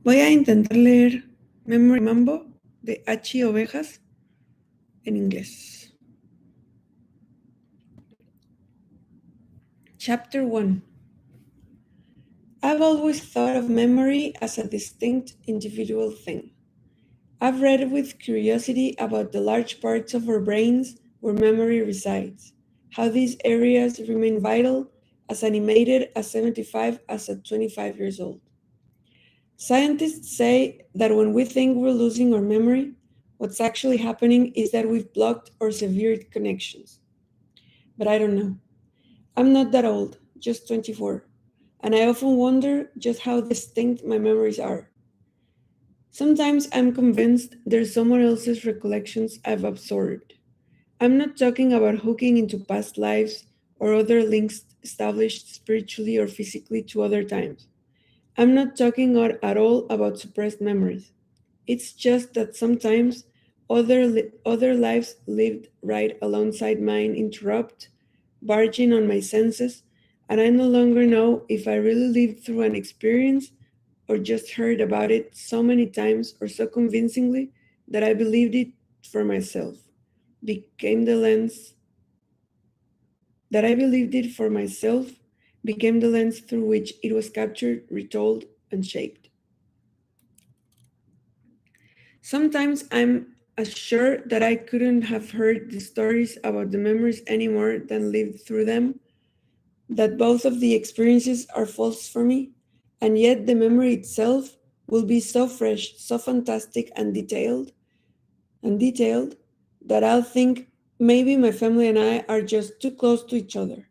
Voy a intentar leer Memory Mambo de Achy Ovejas en inglés. Chapter 1. I've always thought of memory as a distinct individual thing. I've read with curiosity about the large parts of our brains where memory resides, how these areas remain vital, as animated as 75 as at 25 years old. Scientists say that when we think we're losing our memory, what's actually happening is that we've blocked or severed connections. But I don't know. I'm not that old, just 24, and I often wonder just how distinct my memories are. Sometimes I'm convinced they're someone else's recollections I've absorbed. I'm not talking about hooking into past lives or other links established spiritually or physically to other times. I'm not talking at all about suppressed memories. It's just that sometimes other lives lived right alongside mine interrupt, barging on my senses, and I no longer know if I really lived through an experience or just heard about it so many times or so convincingly that I believed it for myself. Became the lens that I believed it for myself became the lens through which it was captured, retold, and shaped. Sometimes I'm as sure that I couldn't have heard the stories about the memories any more than lived through them, that both of the experiences are false for me, and yet the memory itself will be so fresh, so fantastic and detailed that I'll think maybe my family and I are just too close to each other.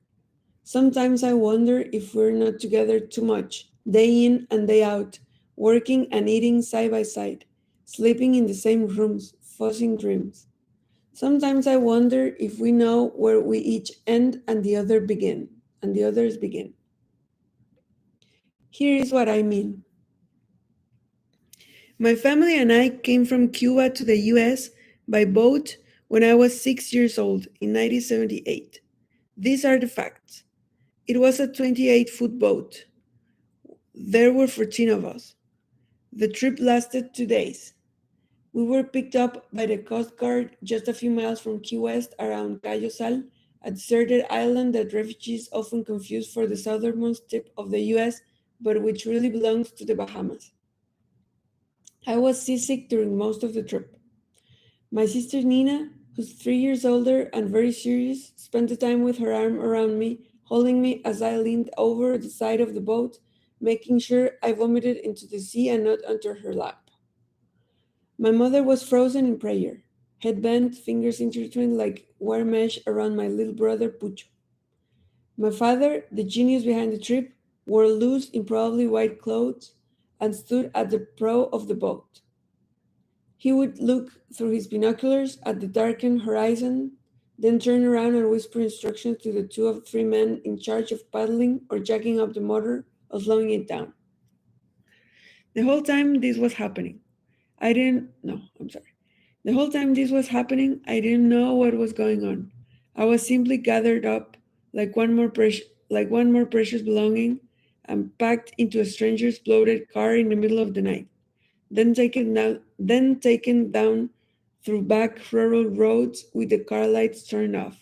Sometimes I wonder if we're not together too much, day in and day out, working and eating side by side, sleeping in the same rooms, fussing dreams. Sometimes I wonder if we know where we each end and the others begin. Here is what I mean. My family and I came from Cuba to the US by boat when I was 6 years old in 1978. These are the facts. It was a 28-foot boat. There were 14 of us. The trip lasted 2 days. We were picked up by the Coast Guard just a few miles from Key West around Cayo Sal, a deserted island that refugees often confuse for the southernmost tip of the US, but which really belongs to the Bahamas. I was seasick during most of the trip. My sister Nina, who's 3 years older and very serious, spent the time with her arm around me, holding me as I leaned over the side of the boat, making sure I vomited into the sea and not onto her lap. My mother was frozen in prayer, head bent, fingers intertwined like wire mesh around my little brother Pucho. My father, the genius behind the trip, wore loose, improbably white clothes and stood at the prow of the boat. He would look through his binoculars at the darkened horizon, then turn around and whisper instructions to the two or three men in charge of paddling or jacking up the motor or slowing it down. The whole time this was happening, I didn't, no, I'm sorry. The whole time this was happening, I didn't know what was going on. I was simply gathered up like one more precious belonging and packed into a stranger's bloated car in the middle of the night, then taken down through back rural roads with the car lights turned off.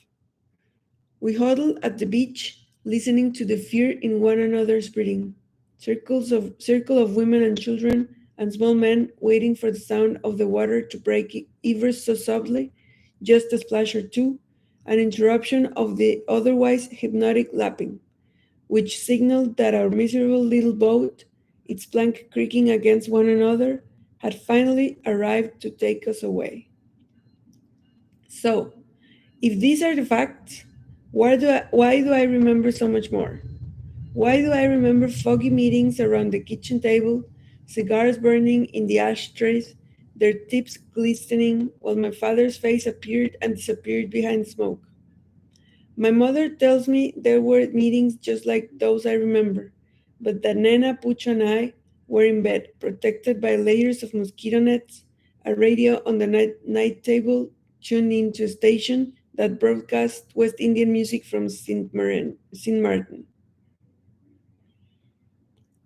We huddled at the beach, listening to the fear in one another's breathing. Circle of women and children and small men waiting for the sound of the water to break ever so softly, just a splash or two, an interruption of the otherwise hypnotic lapping, which signaled that our miserable little boat, its plank creaking against one another, had finally arrived to take us away. So, if these are the facts, why do I remember so much more? Why do I remember foggy meetings around the kitchen table, cigars burning in the ashtrays, their tips glistening while my father's face appeared and disappeared behind smoke? My mother tells me there were meetings just like those I remember, but that Nena, Pucho, and I were in bed, protected by layers of mosquito nets, a radio on the night table tuned into a station that broadcast West Indian music from Saint Martin.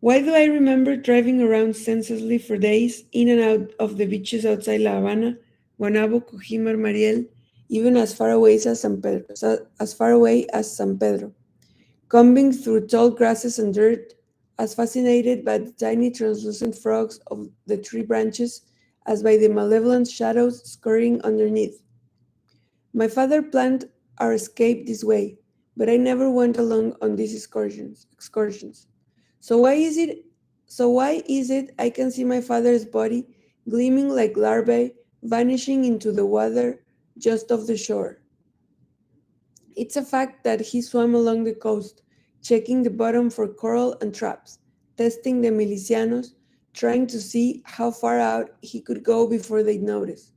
Why do I remember driving around senselessly for days in and out of the beaches outside La Habana, Guanabo, Cojimar, Mariel, even as far away as San Pedro, as far away as San Pedro, combing through tall grasses and dirt, as fascinated by the tiny translucent frogs of the tree branches as by the malevolent shadows scurrying underneath. My father planned our escape this way, but I never went along on these excursions. So why is it I can see my father's body gleaming like larvae vanishing into the water just off the shore? It's a fact that he swam along the coast, checking the bottom for coral and traps, testing the milicianos, trying to see how far out he could go before they'd notice.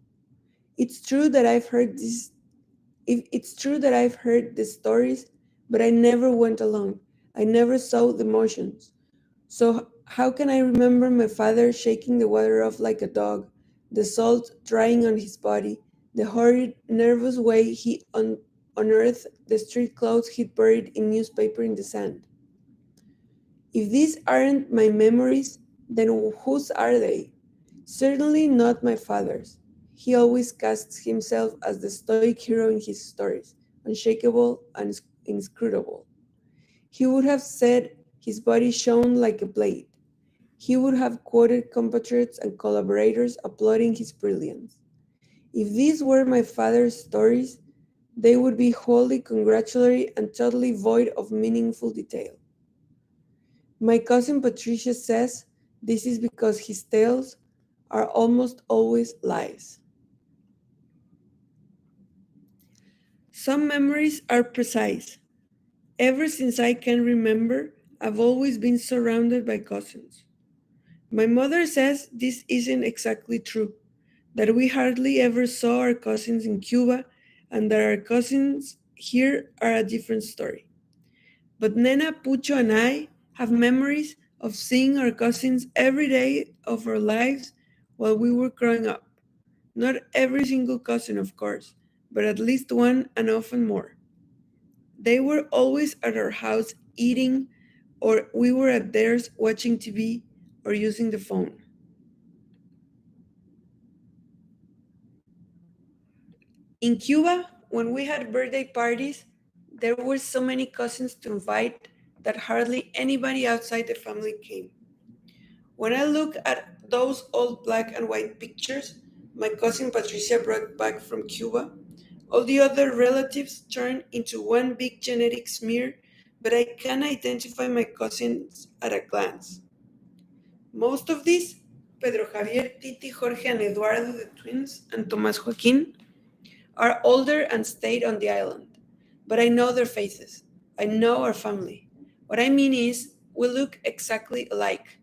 It's true that I've heard this if it's true that I've heard the stories, but I never went along. I never saw the motions. So how can I remember my father shaking the water off like a dog, the salt drying on his body, the hurried, nervous way he unearthed the street clothes he'd buried in newspaper in the sand? If these aren't my memories, then whose are they? Certainly not my father's. He always casts himself as the stoic hero in his stories, unshakable and inscrutable. He would have said his body shone like a blade. He would have quoted compatriots and collaborators applauding his brilliance. If these were my father's stories, they would be wholly congratulatory and totally void of meaningful detail. My cousin Patricia says this is because his tales are almost always lies. Some memories are precise. Ever since I can remember, I've always been surrounded by cousins. My mother says this isn't exactly true, that we hardly ever saw our cousins in Cuba, and that our cousins here are a different story. But Nena, Pucho, and I have memories of seeing our cousins every day of our lives while we were growing up. Not every single cousin, of course, but at least one and often more. They were always at our house eating, or we were at theirs watching TV or using the phone. In Cuba, when we had birthday parties, there were so many cousins to invite that hardly anybody outside the family came. When I look at those old black and white pictures my cousin Patricia brought back from Cuba, all the other relatives turn into one big genetic smear, but I can identify my cousins at a glance. Most of these, Pedro Javier, Titi, Jorge, and Eduardo, the twins, and Tomas Joaquin, are older and stayed on the island. But I know their faces. I know our family. What I mean is, we look exactly alike,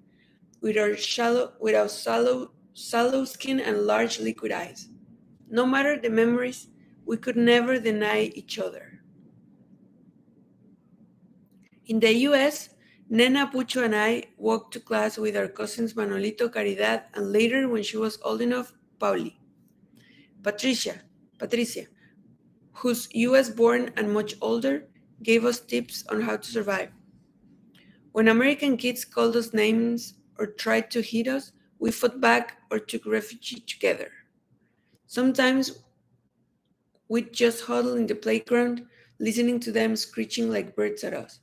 with our sallow skin and large liquid eyes. No matter the memories, we could never deny each other. In the US, Nena Pucho and I walked to class with our cousins Manolito, Caridad, and later, when she was old enough, Pauli. Patricia, Patricia, who's US born and much older, gave us tips on how to survive. When American kids called us names or tried to hit us, we fought back or took refuge together. Sometimes we'd just huddle in the playground, listening to them screeching like birds at us.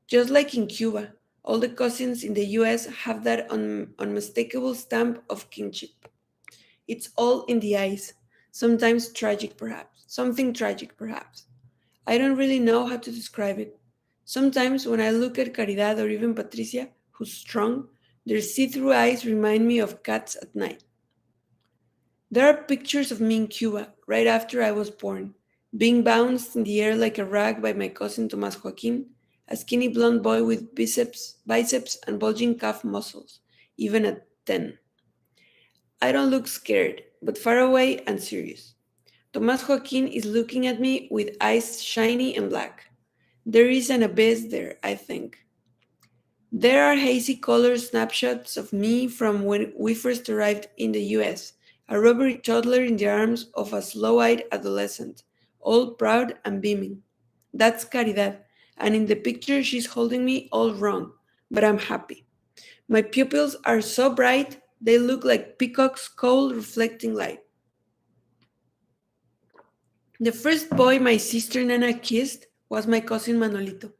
Just like in Cuba, all the cousins in the US have that unmistakable stamp of kinship. It's all in the eyes, sometimes tragic perhaps, something tragic perhaps. I don't really know how to describe it. Sometimes when I look at Caridad or even Patricia, who's strong, their see through eyes remind me of cats at night. There are pictures of me in Cuba right after I was born, being bounced in the air like a rag by my cousin Tomas Joaquin, a skinny blonde boy with biceps, and bulging calf muscles, even at 10. I don't look scared, but far away and serious. Tomas Joaquin is looking at me with eyes shiny and black. There is an abyss there, I think. There are hazy color snapshots of me from when we first arrived in the US, a rubbery toddler in the arms of a slow eyed adolescent, all proud and beaming. That's Caridad, and in the picture she's holding me all wrong, but I'm happy. My pupils are so bright, they look like peacocks' cold reflecting light. The first boy my sister Nana kissed was my cousin Manolito,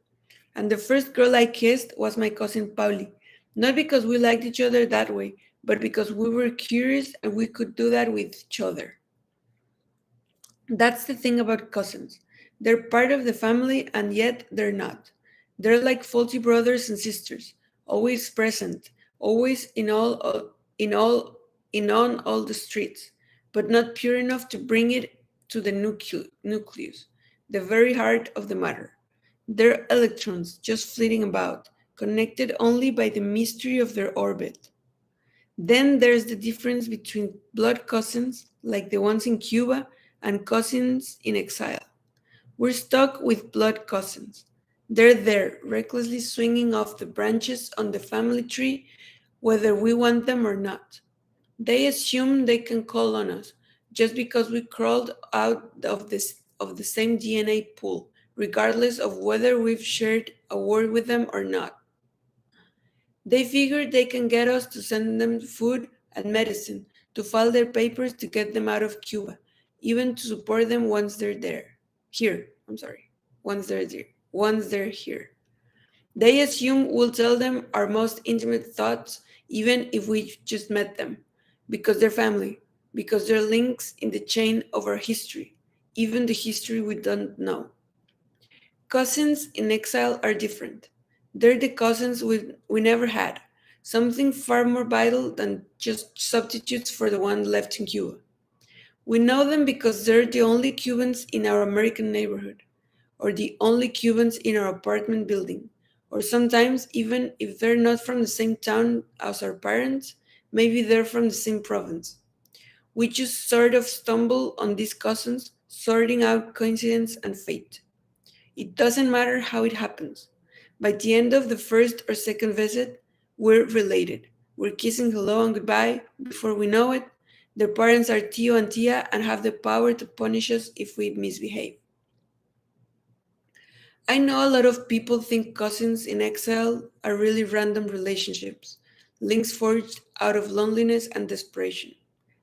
and the first girl I kissed was my cousin Pauli. Not because we liked each other that way, but because we were curious and we could do that with each other. That's the thing about cousins. They're part of the family and yet they're not. They're like faulty brothers and sisters, always present, always in all in on all the streets, but not pure enough to bring it to the nucleus, the very heart of the matter. They're electrons just flitting about, connected only by the mystery of their orbit. Then there's the difference between blood cousins, like the ones in Cuba, and cousins in exile. We're stuck with blood cousins. They're there, recklessly swinging off the branches on the family tree, whether we want them or not. They assume they can call on us just because we crawled out of the same DNA pool, regardless of whether we've shared a word with them or not. They figure they can get us to send them food and medicine, to file their papers to get them out of Cuba, even to support them once they're there. Here, I'm sorry. Once they're there. Once they're here. They assume we'll tell them our most intimate thoughts, even if we just met them, because they're family, because they're links in the chain of our history, even the history we don't know. Cousins in exile are different. They're the cousins we never had, something far more vital than just substitutes for the one left in Cuba. We know them because they're the only Cubans in our American neighborhood, or the only Cubans in our apartment building, or sometimes, even if they're not from the same town as our parents, maybe they're from the same province. We just sort of stumble on these cousins, sorting out coincidence and fate. It doesn't matter how it happens. By the end of the first or second visit, we're related. We're kissing hello and goodbye. Before we know it, their parents are Tio and Tia and have the power to punish us if we misbehave. I know a lot of people think cousins in exile are really random relationships, links forged out of loneliness and desperation.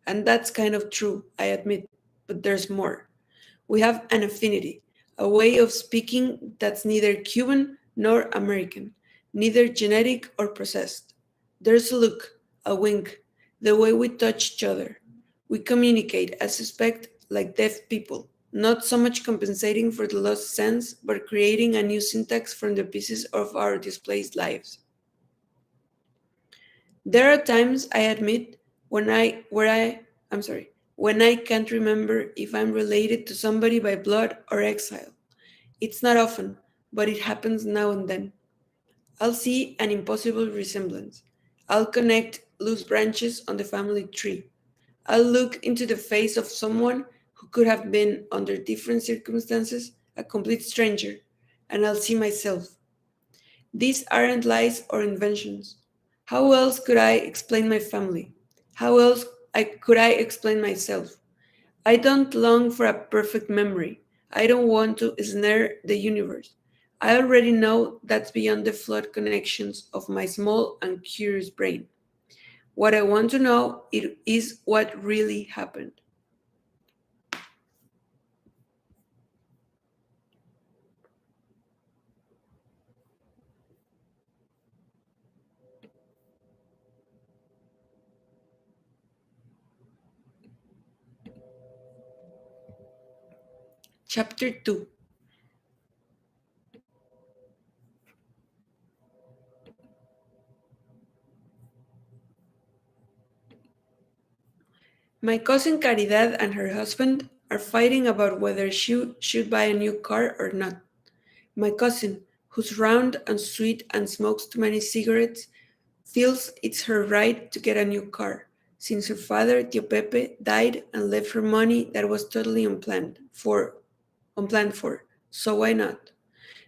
And that's kind of true, I admit, but there's more. We have an affinity, a way of speaking that's neither Cuban nor American, neither genetic or processed. There's a look, a wink, the way we touch each other. We communicate, I suspect, like deaf people, not so much compensating for the lost sense, but creating a new syntax from the pieces of our displaced lives. There are times I admit I'm sorry, when I can't remember if I'm related to somebody by blood or exile. It's not often, but it happens now and then. I'll see an impossible resemblance. I'll connect loose branches on the family tree. I'll look into the face of someone who could have been, under different circumstances, a complete stranger, and I'll see myself. These aren't lies or inventions. How else could I explain my family? How else could I explain myself? I don't long for a perfect memory. I don't want to snare the universe. I already know that's beyond the flood connections of my small and curious brain. What I want to know is what really happened. Chapter 2. My cousin Caridad and her husband are fighting about whether she should buy a new car or not. My cousin, who's round and sweet and smokes too many cigarettes, feels it's her right to get a new car, since her father, Tio Pepe, died and left her money that was totally unplanned for. So why not?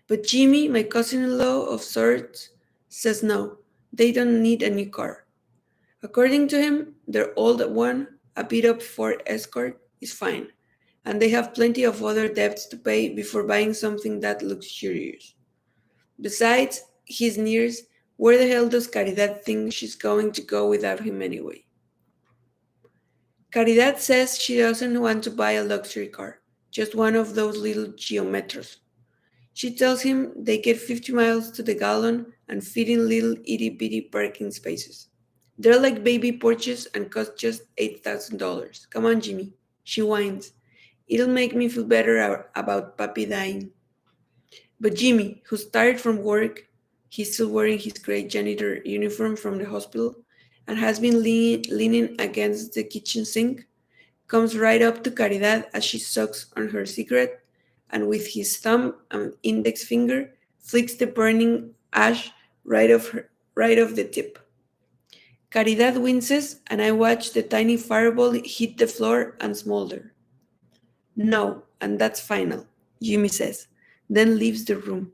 But Jimmy, my cousin-in-law of sorts, says no, they don't need a new car. According to him, their old one, a beat-up Ford Escort, is fine, and they have plenty of other debts to pay before buying something that luxurious. Besides, he sneers, Where the hell does Caridad think she's going to go without him anyway? Caridad says she doesn't want to buy a luxury car, just one of those little geometros. She tells him they get 50 miles to the gallon and fit in little itty bitty parking spaces. They're like baby Porsches and cost just $8,000. Come on, Jimmy. She whines. It'll make me feel better about Papi dying. But Jimmy, who's tired from work, he's still wearing his gray janitor uniform from the hospital and has been leaning against the kitchen sink, comes right up to Caridad as she sucks on her cigarette and with his thumb and index finger flicks the burning ash right off the tip. Caridad winces and I watch the tiny fireball hit the floor and smolder. No, and that's final, Jimmy says, then leaves the room.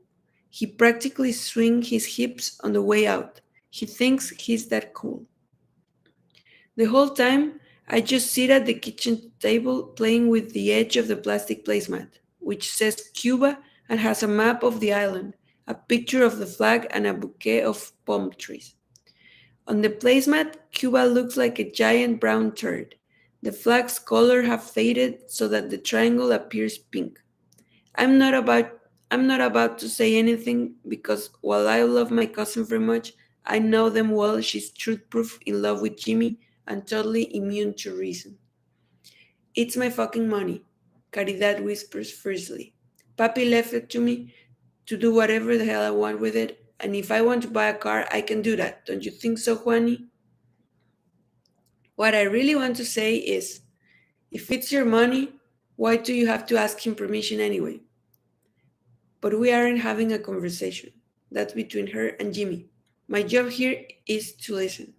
He practically swings his hips on the way out. He thinks he's that cool. The whole time, I just sit at the kitchen table playing with the edge of the plastic placemat, which says Cuba and has a map of the island, a picture of the flag, and a bouquet of palm trees. On the placemat, Cuba looks like a giant brown turd. The flag's color have faded so that the triangle appears pink. I'm not about I'm not about to say anything because while I love my cousin very much, I know them well she's truth proof in love with Jimmy and totally immune to reason. It's my fucking money, Caridad whispers fiercely. Papi left it to me to do whatever the hell I want with it, and if I want to buy a car, I can do that. Don't you think so, Juani? What I really want to say is, if it's your money, why do you have to ask him permission anyway? But we aren't having a conversation. That's between her and Jimmy. My job here is to listen.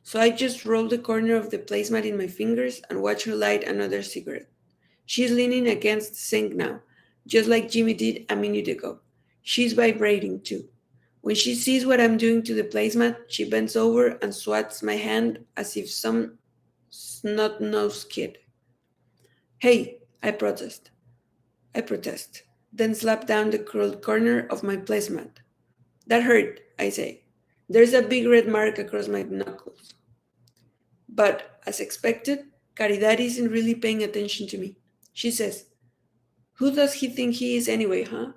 So I just roll the corner of the placemat in my fingers and watch her light another cigarette. She's leaning against the sink now, just like Jimmy did a minute ago. She's vibrating too. When she sees what I'm doing to the placemat, she bends over and swats my hand as if some snot-nosed kid. Hey, I protest, then slap down the curled corner of my placemat. That hurt, I say. There's a big red mark across my knuckles. But, as expected, Caridad isn't really paying attention to me. She says, who does he think he is anyway, huh?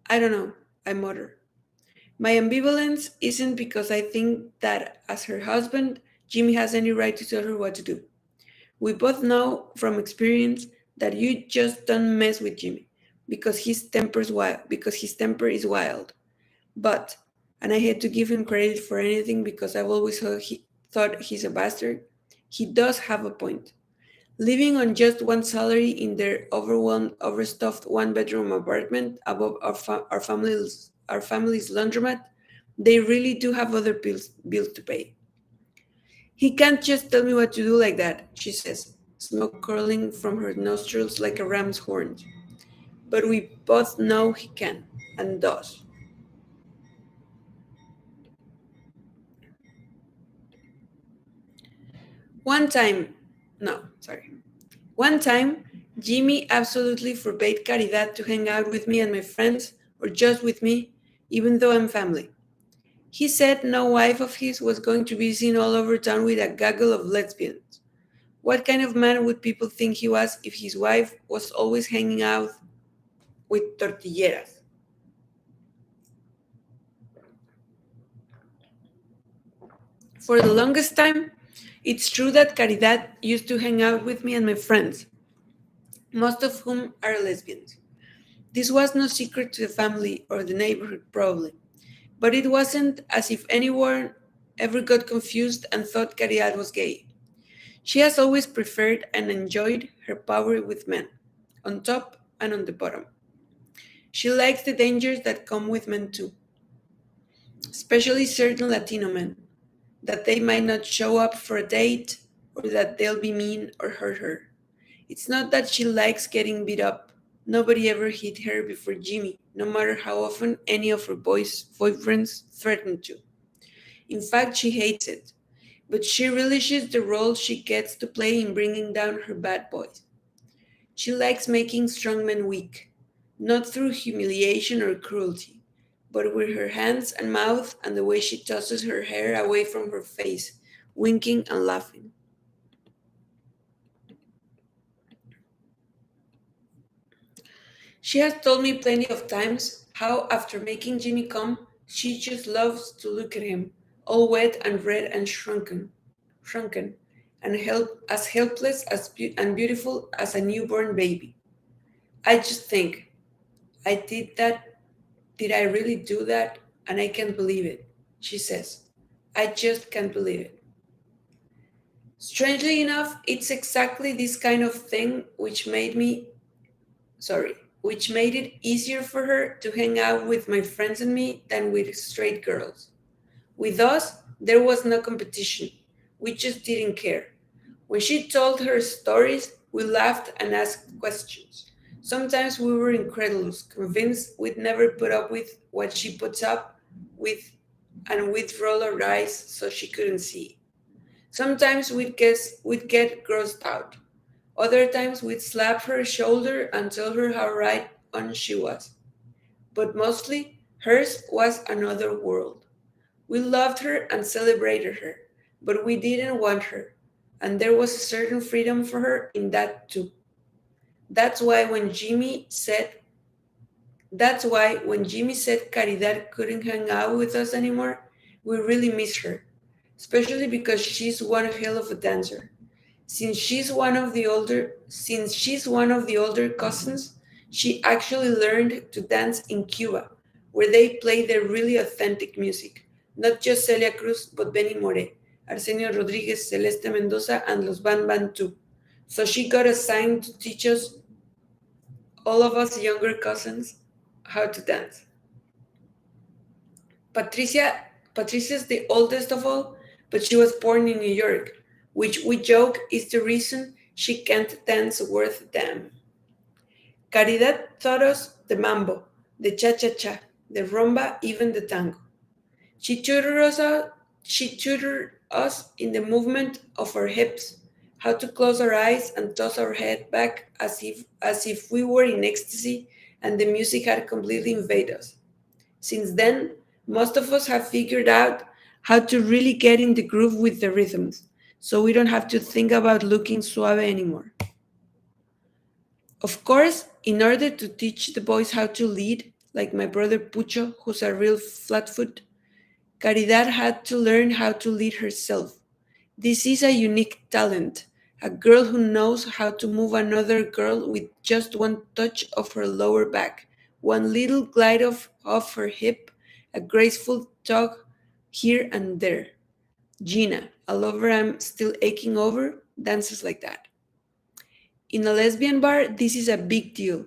I don't know, I mutter. My ambivalence isn't because I think that, as her husband, Jimmy has any right to tell her what to do. We both know from experience that you just don't mess with Jimmy because his temper is wild. But, and I hate to give him credit for anything because I've always thought he's a bastard, he does have a point. Living on just one salary in their overwhelmed, overstuffed one-bedroom apartment above our family's laundromat, they really do have other bills to pay. He can't just tell me what to do like that, she says, smoke curling from her nostrils like a ram's horns. But we both know he can, and does. One time, no, sorry. One time, Jimmy absolutely forbade Caridad to hang out with me and my friends, or just with me, even though I'm family. He said no wife of his was going to be seen all over town with a gaggle of lesbians. What kind of man would people think he was if his wife was always hanging out with tortilleras? For the longest time, it's true that Caridad used to hang out with me and my friends, most of whom are lesbians. This was no secret to the family or the neighborhood, probably, but it wasn't as if anyone ever got confused and thought Caridad was gay. She has always preferred and enjoyed her power with men, on top and on the bottom. She likes the dangers that come with men too, especially certain Latino men, that they might not show up for a date or that they'll be mean or hurt her. It's not that she likes getting beat up. Nobody ever hit her before Jimmy, no matter how often any of her boyfriends threatened to. In fact, she hates it. But she relishes the role she gets to play in bringing down her bad boys. She likes making strong men weak, not through humiliation or cruelty, but with her hands and mouth and the way she tosses her hair away from her face, winking and laughing. She has told me plenty of times how, after making Jimmy come, she just loves to look at him, all wet and red and shrunken, and as helpless and beautiful as a newborn baby. I just think, I did that. Did I really do that? And I can't believe it, she says. I just can't believe it. Strangely enough, it's exactly this kind of thing sorry, which made it easier for her to hang out with my friends and me than with straight girls. With us, there was no competition. We just didn't care. When she told her stories, we laughed and asked questions. Sometimes we were incredulous, convinced we'd never put up with what she puts up with, and we'd roll our eyes so she couldn't see. Sometimes we'd get grossed out. Other times we'd slap her shoulder and tell her how right on she was. But mostly, hers was another world. We loved her and celebrated her, but we didn't want her. And there was a certain freedom for her in that too. That's why when Jimmy said that's why when Jimmy said Caridad couldn't hang out with us anymore, we really missed her. Especially because she's one hell of a dancer. Since she's one of the older cousins, she actually learned to dance in Cuba, where they play their really authentic music. Not just Celia Cruz, but Benny Moré, Arsenio Rodriguez, Celeste Mendoza, and Los Van Van too. So she got assigned to teach us, all of us younger cousins, how to dance. Patricia Patricia's the oldest of all, but she was born in New York, which we joke is the reason she can't dance worth a damn. Caridad taught us the mambo, the cha-cha-cha, the rumba, even the tango. She tutored us out, she tutored us in the movement of our hips, how to close our eyes and toss our head back as if we were in ecstasy and the music had completely invaded us. Since then, most of us have figured out how to really get in the groove with the rhythms, so we don't have to think about looking suave anymore. Of course, in order to teach the boys how to lead, like my brother Pucho, who's a real flatfoot, Caridad had to learn how to lead herself. This is a unique talent, a girl who knows how to move another girl with just one touch of her lower back, one little glide of her hip, a graceful tug here and there. Gina, a lover I'm still aching over, dances like that. In a lesbian bar, this is a big deal.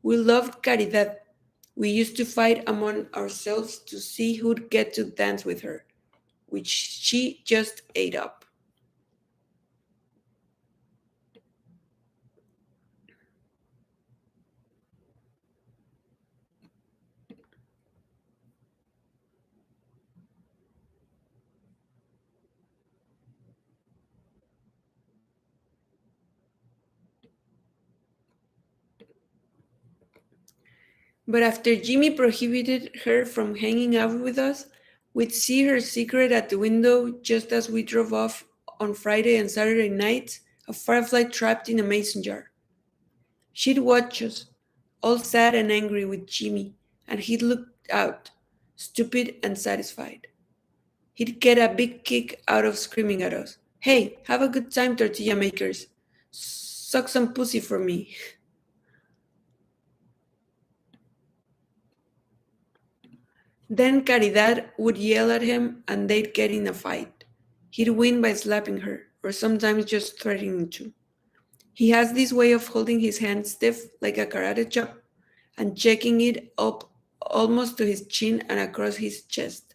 We loved Caridad. We used to fight among ourselves to see who'd get to dance with her, which she just ate up. But after Jimmy prohibited her from hanging out with us, we'd see her secret at the window just as we drove off on Friday and Saturday nights, a firefly trapped in a mason jar. She'd watch us, all sad and angry with Jimmy, and he'd look out, stupid and satisfied. He'd get a big kick out of screaming at us. Hey, have a good time, tortilla makers. Suck some pussy for me. Then Caridad would yell at him and they'd get in a fight. He'd win by slapping her, or sometimes just threatening to. He has this way of holding his hand stiff like a karate chop and checking it up almost to his chin and across his chest,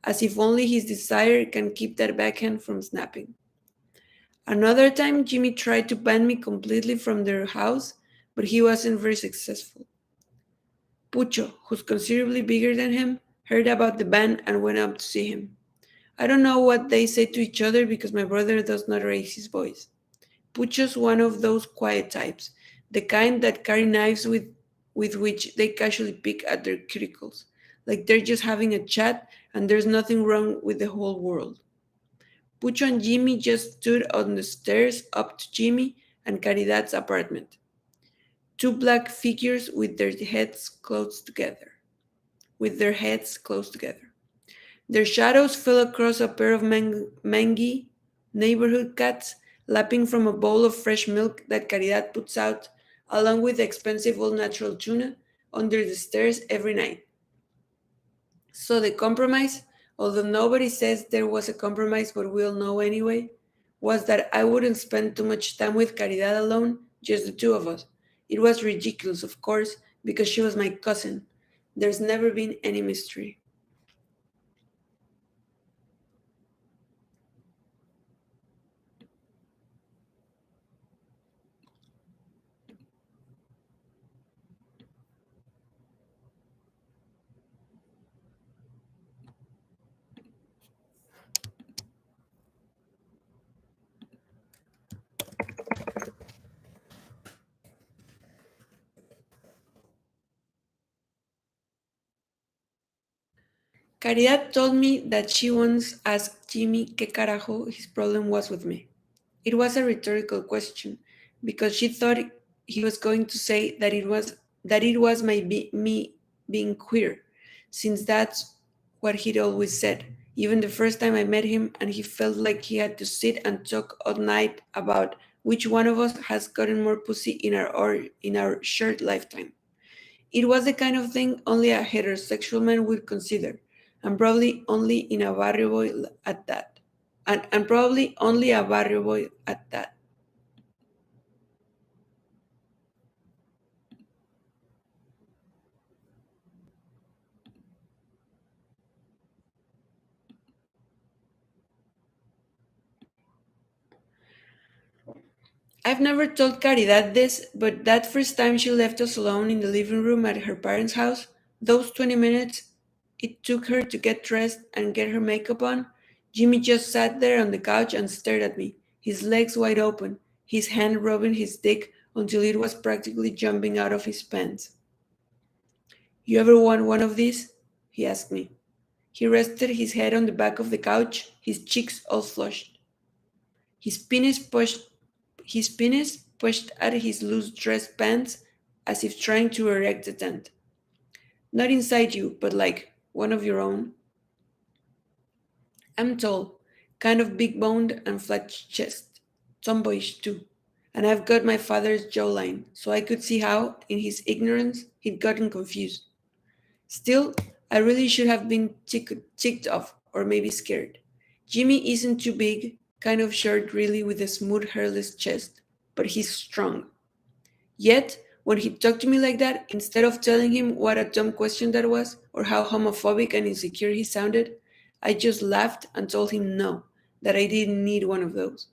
as if only his desire can keep that backhand from snapping. Another time, Jimmy tried to ban me completely from their house, but he wasn't very successful. Pucho, who's considerably bigger than him, heard about the ban and went up to see him. I don't know what they say to each other because my brother does not raise his voice. Pucho's one of those quiet types, the kind that carry knives with which they casually pick at their cuticles, like they're just having a chat and there's nothing wrong with the whole world. Pucho and Jimmy just stood on the stairs up to Jimmy and Caridad's apartment. Two black figures with their heads close together. With their heads close together. Their shadows fell across a pair of mangy neighborhood cats lapping from a bowl of fresh milk that Caridad puts out, along with expensive all natural tuna, under the stairs every night. So the compromise, although nobody says there was a compromise, but we'll know anyway, was that I wouldn't spend too much time with Caridad alone, just the two of us. It was ridiculous, of course, because she was my cousin. There's never been any mystery. Caridad told me that she once asked Jimmy qué carajo his problem was with me. It was a rhetorical question because she thought he was going to say that it was me being queer, since that's what he'd always said. Even the first time I met him, and he felt like he had to sit and talk all night about which one of us has gotten more pussy in our short lifetime. It was the kind of thing only a heterosexual man would consider, and probably only in a barrio boy at that. And probably only a barrio boy at that. I've never told Caridad this, but that first time she left us alone in the living room at her parents' house, those 20 minutes it took her to get dressed and get her makeup on, Jimmy just sat there on the couch and stared at me, his legs wide open, his hand rubbing his dick until it was practically jumping out of his pants. You ever want one of these? He asked me. He rested his head on the back of the couch, his cheeks all flushed. His penis pushed his penis pushed at his loose dress pants as if trying to erect a tent. Not inside you, but like one of your own. I'm tall, kind of big boned and flat chest, tomboyish too. And I've got my father's jawline, so I could see how, in his ignorance, he'd gotten confused. Still, I really should have been ticked off, or maybe scared. Jimmy isn't too big, kind of short really with a smooth hairless chest, but he's strong. Yet, when he talked to me like that, instead of telling him what a dumb question that was, or how homophobic and insecure he sounded, I just laughed and told him no, that I didn't need one of those.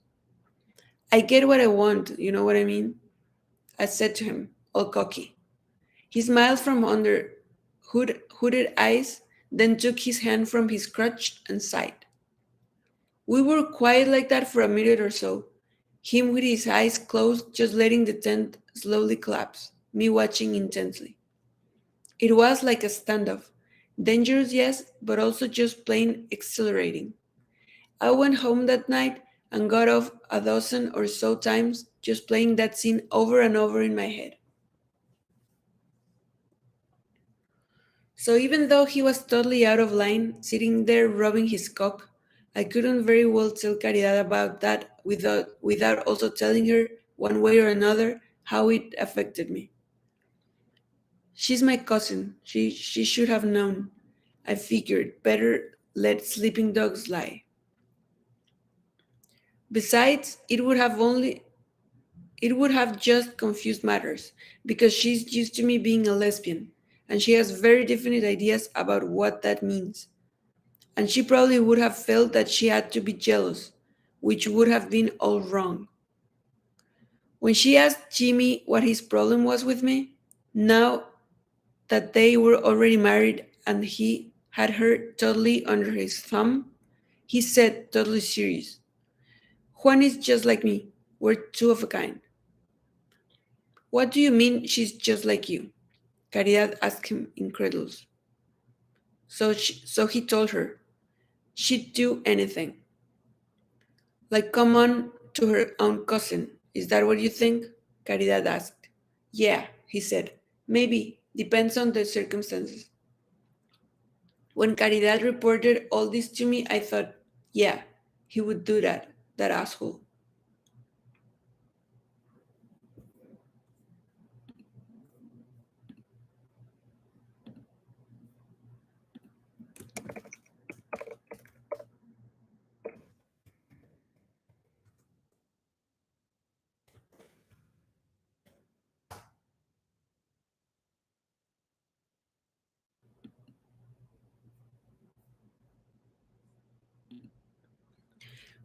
I get what I want, you know what I mean? I said to him, all cocky. He smiled from under hooded eyes, then took his hand from his crotch and sighed. We were quiet like that for a minute or so, him with his eyes closed, just letting the tent slowly collapse, me watching intently. It was like a standoff. Dangerous, yes, but also just plain exhilarating. I went home that night and got off a dozen or so times just playing that scene over and over in my head. So even though he was totally out of line, sitting there rubbing his cock, I couldn't very well tell Caridad about that without also telling her, one way or another, how it affected me. She's my cousin. She should have known. I figured better let sleeping dogs lie. Besides, it would have just confused matters because she's used to me being a lesbian and she has very definite ideas about what that means. And she probably would have felt that she had to be jealous, which would have been all wrong. When she asked Jimmy what his problem was with me, now that they were already married and he had her totally under his thumb, he said, totally serious, Juan is just like me. We're two of a kind. What do you mean she's just like you? Caridad asked him, incredulous. So he told her she'd do anything. Like come on to her own cousin. Is that what you think? Caridad asked. Yeah, he said. Maybe. Depends on the circumstances. When Caridad reported all this to me, I thought, yeah, he would do that, that asshole.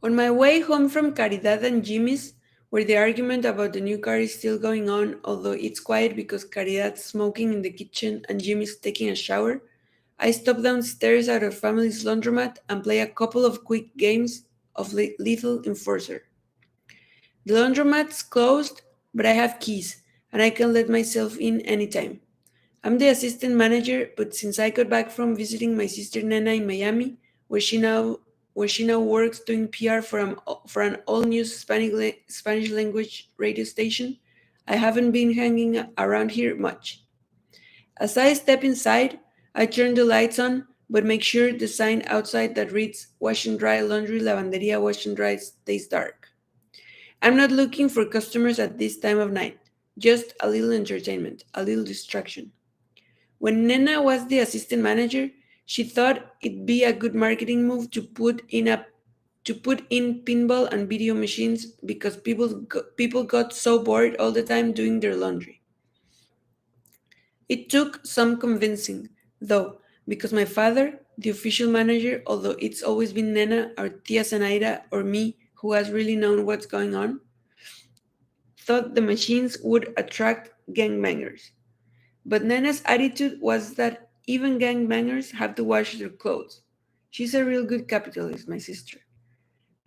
On my way home from Caridad and Jimmy's, where the argument about the new car is still going on, although it's quiet because Caridad's smoking in the kitchen and Jimmy's taking a shower, I stop downstairs at our family's laundromat and play a couple of quick games of Lethal Enforcer. The laundromat's closed, but I have keys, and I can let myself in anytime. I'm the assistant manager, but since I got back from visiting my sister Nana in Miami, where she now where she now works doing PR for an all-new Spanish language radio station, I haven't been hanging around here much. As I step inside, I turn the lights on, but make sure the sign outside that reads "Wash and Dry Laundry Lavanderia Wash and Dry" stays dark. I'm not looking for customers at this time of night, just a little entertainment, a little distraction. When Nena was the assistant manager, she thought it'd be a good marketing move to put in pinball and video machines because people got so bored all the time doing their laundry. It took some convincing, though, because my father, the official manager, although it's always been Nena or Tia Sanaida or me who has really known what's going on, thought the machines would attract gangbangers. But Nana's attitude was that even gangbangers have to wash their clothes. She's a real good capitalist, my sister.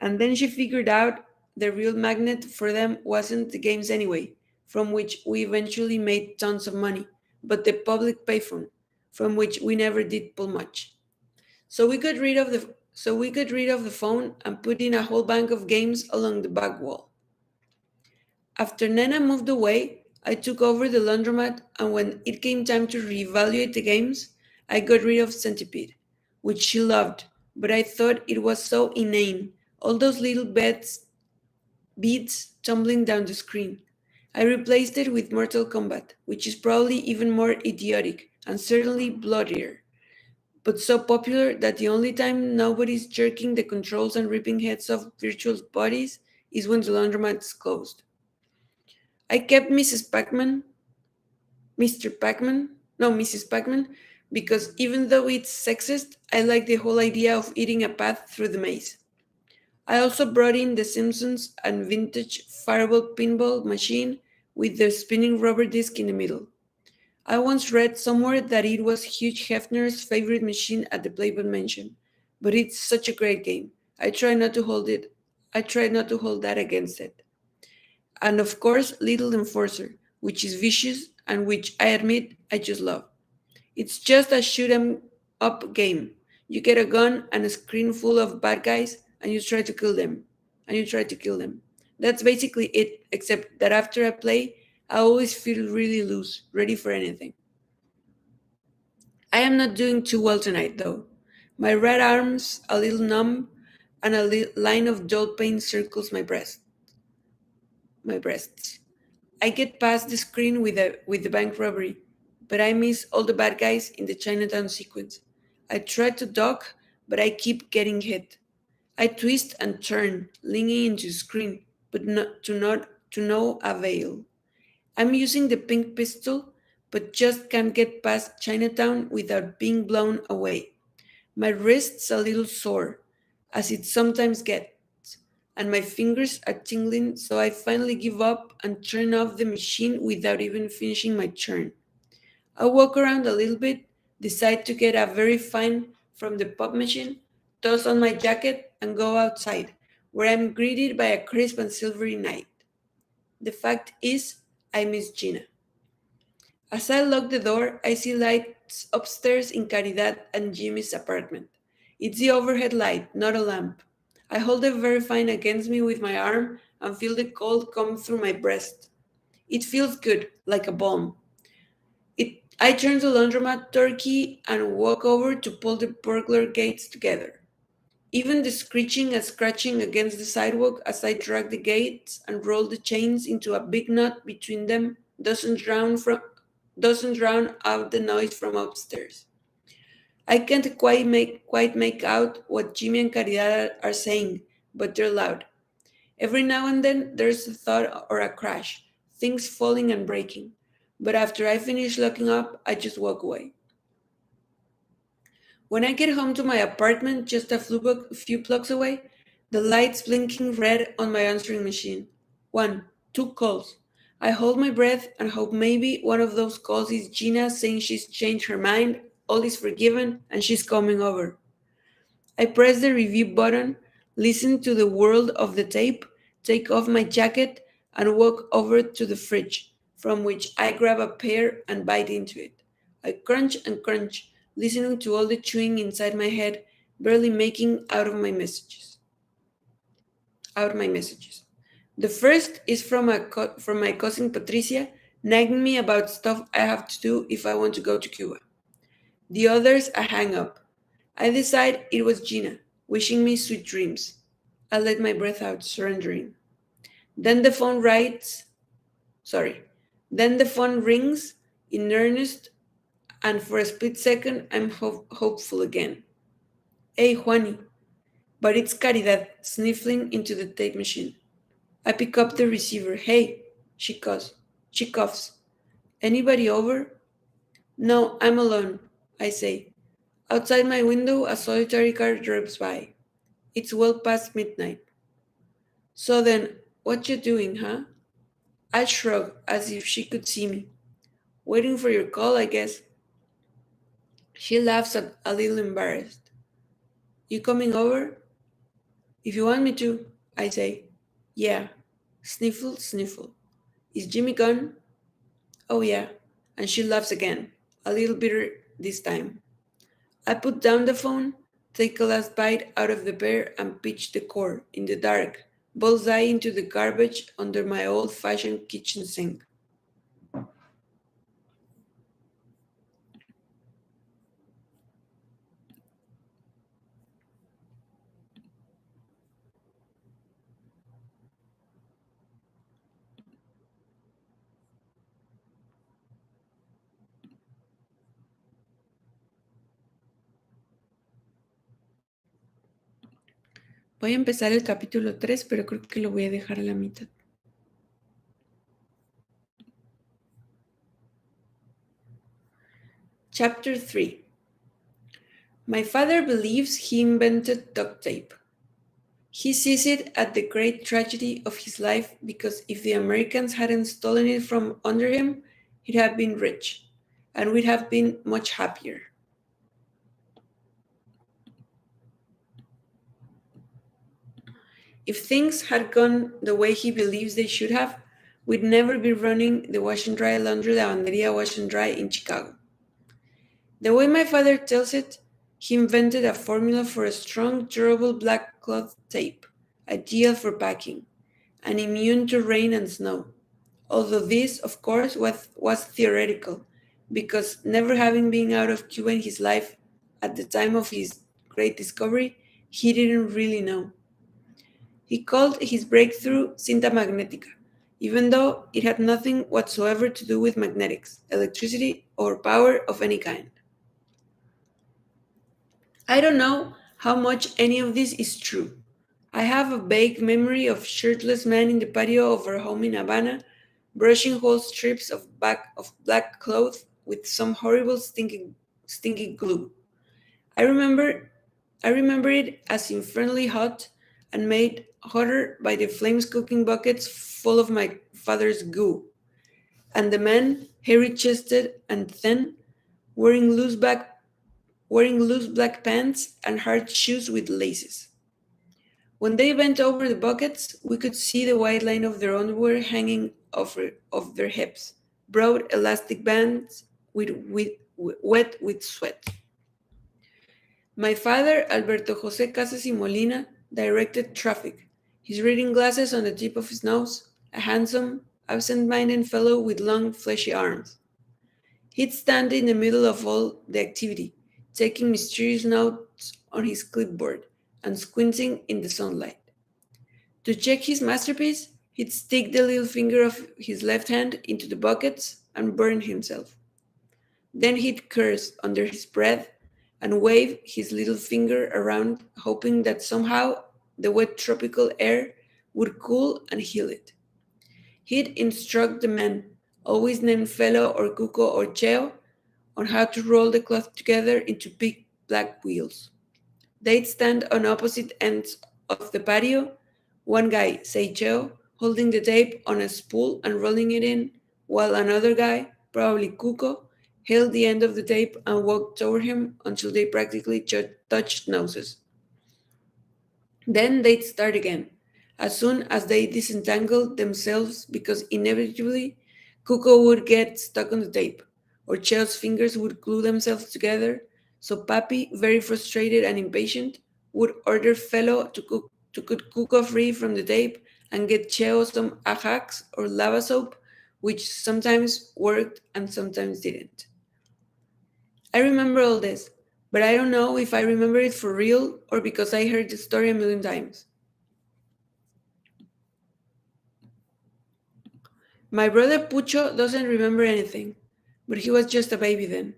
And then she figured out the real magnet for them wasn't the games anyway, from which we eventually made tons of money, but the public payphone, from which we never did pull much. So we got rid of the phone and put in a whole bank of games along the back wall. After Nana moved away, I took over the laundromat, and when it came time to reevaluate the games, I got rid of Centipede, which she loved, but I thought it was so inane. All those little beads tumbling down the screen. I replaced it with Mortal Kombat, which is probably even more idiotic and certainly bloodier, but so popular that the only time nobody's jerking the controls and ripping heads off virtual bodies is when the laundromat is closed. I kept Mr. Pac-Man, no, Mrs. Pac-Man, because even though it's sexist, I like the whole idea of eating a path through the maze. I also brought in The Simpsons and vintage fireball pinball machine with the spinning rubber disc in the middle. I once read somewhere that it was Hugh Hefner's favorite machine at the Playboy Mansion, but it's such a great game. I try not to hold that against it. And of course, Little Enforcer, which is vicious and which I admit I just love. It's just a shoot 'em up game. You get a gun and a screen full of bad guys and you try to kill them. And you try to kill them. That's basically it, except that after I play, I always feel really loose, ready for anything. I am not doing too well tonight though. My right arm's a little numb and a line of dull pain circles my breasts. I get past the screen with the bank robbery, but I miss all the bad guys in the Chinatown sequence. I try to duck, but I keep getting hit. I twist and turn, leaning into the screen, but not to no avail. I'm using the pink pistol, but just can't get past Chinatown without being blown away. My wrist's a little sore, as it sometimes gets, and my fingers are tingling, so I finally give up and turn off the machine without even finishing my turn. I walk around a little bit, decide to get a very fine from the pop machine, toss on my jacket, and go outside, where I'm greeted by a crisp and silvery night. The fact is, I miss Gina. As I lock the door, I see lights upstairs in Caridad and Jimmy's apartment. It's the overhead light, not a lamp. I hold the very fine against me with my arm and feel the cold come through my breast. It feels good, like a balm. I turn the laundromat turkey and walk over to pull the burglar gates together. Even the screeching and scratching against the sidewalk as I drag the gates and roll the chains into a big knot between them doesn't drown out the noise from upstairs. I can't quite make out what Jimmy and Caridad are saying, but they're loud. Every now and then there's a thud or a crash, things falling and breaking. But after I finish locking up, I just walk away. When I get home to my apartment just few blocks away, the lights blinking red on my answering machine. One, two calls. I hold my breath and hope maybe one of those calls is Gina saying she's changed her mind, all is forgiven, and she's coming over. I press the review button, listen to the whirl of the tape, take off my jacket, and walk over to the fridge, from which I grab a pear and bite into it. I crunch and crunch, listening to all the chewing inside my head, barely making out my messages. The first is from my cousin Patricia, nagging me about stuff I have to do if I want to go to Cuba. The others a hang up. I decide it was Gina, wishing me sweet dreams. I let my breath out, surrendering. Then the phone writes, sorry. Then the phone rings in earnest, and for a split second, I'm hopeful again. Hey, Juani. But it's Caridad, sniffling into the tape machine. I pick up the receiver. Hey, she coughs. She coughs. Anybody over? No, I'm alone, I say. Outside my window, a solitary car drives by. It's well past midnight. So then, what you doing, huh? I shrug as if she could see me. Waiting for your call, I guess. She laughs a little embarrassed. You coming over? If you want me to, I say. Yeah. Sniffle, sniffle. Is Jimmy gone? Oh, yeah. And she laughs again, a little bitter this time. I put down the phone, take a last bite out of the pear, and pitch the core, in the dark, bullseye into the garbage under my old fashioned kitchen sink. Voy a empezar el capítulo 3, pero creo que lo voy a dejar a la mitad. Chapter 3. My father believes he invented duct tape. He sees it as the great tragedy of his life because if the Americans hadn't stolen it from under him, he'd have been rich, and we'd have been much happier. If things had gone the way he believes they should have, we'd never be running the wash and dry laundry lavanderia wash and dry in Chicago. The way my father tells it, he invented a formula for a strong, durable black cloth tape, ideal for packing, and immune to rain and snow. Although this, of course, was theoretical, because never having been out of Cuba in his life at the time of his great discovery, he didn't really know. He called his breakthrough cinta magnética, even though it had nothing whatsoever to do with magnetics, electricity, or power of any kind. I don't know how much any of this is true. I have a vague memory of shirtless men in the patio of our home in Havana, brushing whole strips of black cloth with some horrible stinky glue. I remember I remember it as infernally hot and made hotter by the flames cooking buckets full of my father's goo, and the men, hairy chested and thin, wearing wearing loose black pants and hard shoes with laces. When they bent over the buckets, we could see the white line of their underwear hanging off their hips, broad elastic bands wet with sweat. My father, Alberto Jose Casas y Molina, directed traffic, his reading glasses on the tip of his nose, a handsome, absent-minded fellow with long, fleshy arms. He'd stand in the middle of all the activity, taking mysterious notes on his clipboard and squinting in the sunlight. To check his masterpiece, he'd stick the little finger of his left hand into the buckets and burn himself. Then he'd curse under his breath and wave his little finger around, hoping that somehow the wet tropical air would cool and heal it. He'd instruct the men, always named Fellow or Cuco or Cheo, on how to roll the cloth together into big black wheels. They'd stand on opposite ends of the patio, one guy, say Cheo, holding the tape on a spool and rolling it in, while another guy, probably Cuco, held the end of the tape and walked toward him until they practically touched noses. Then they'd start again, as soon as they disentangled themselves, because inevitably Cuco would get stuck on the tape, or Cheo's fingers would glue themselves together. So Papi, very frustrated and impatient, would order Fellow to cut Cuco free from the tape and get Cheo some Ajax or lava soap, which sometimes worked and sometimes didn't. I remember all this, but I don't know if I remember it for real or because I heard the story a million times. My brother Pucho doesn't remember anything, but he was just a baby then.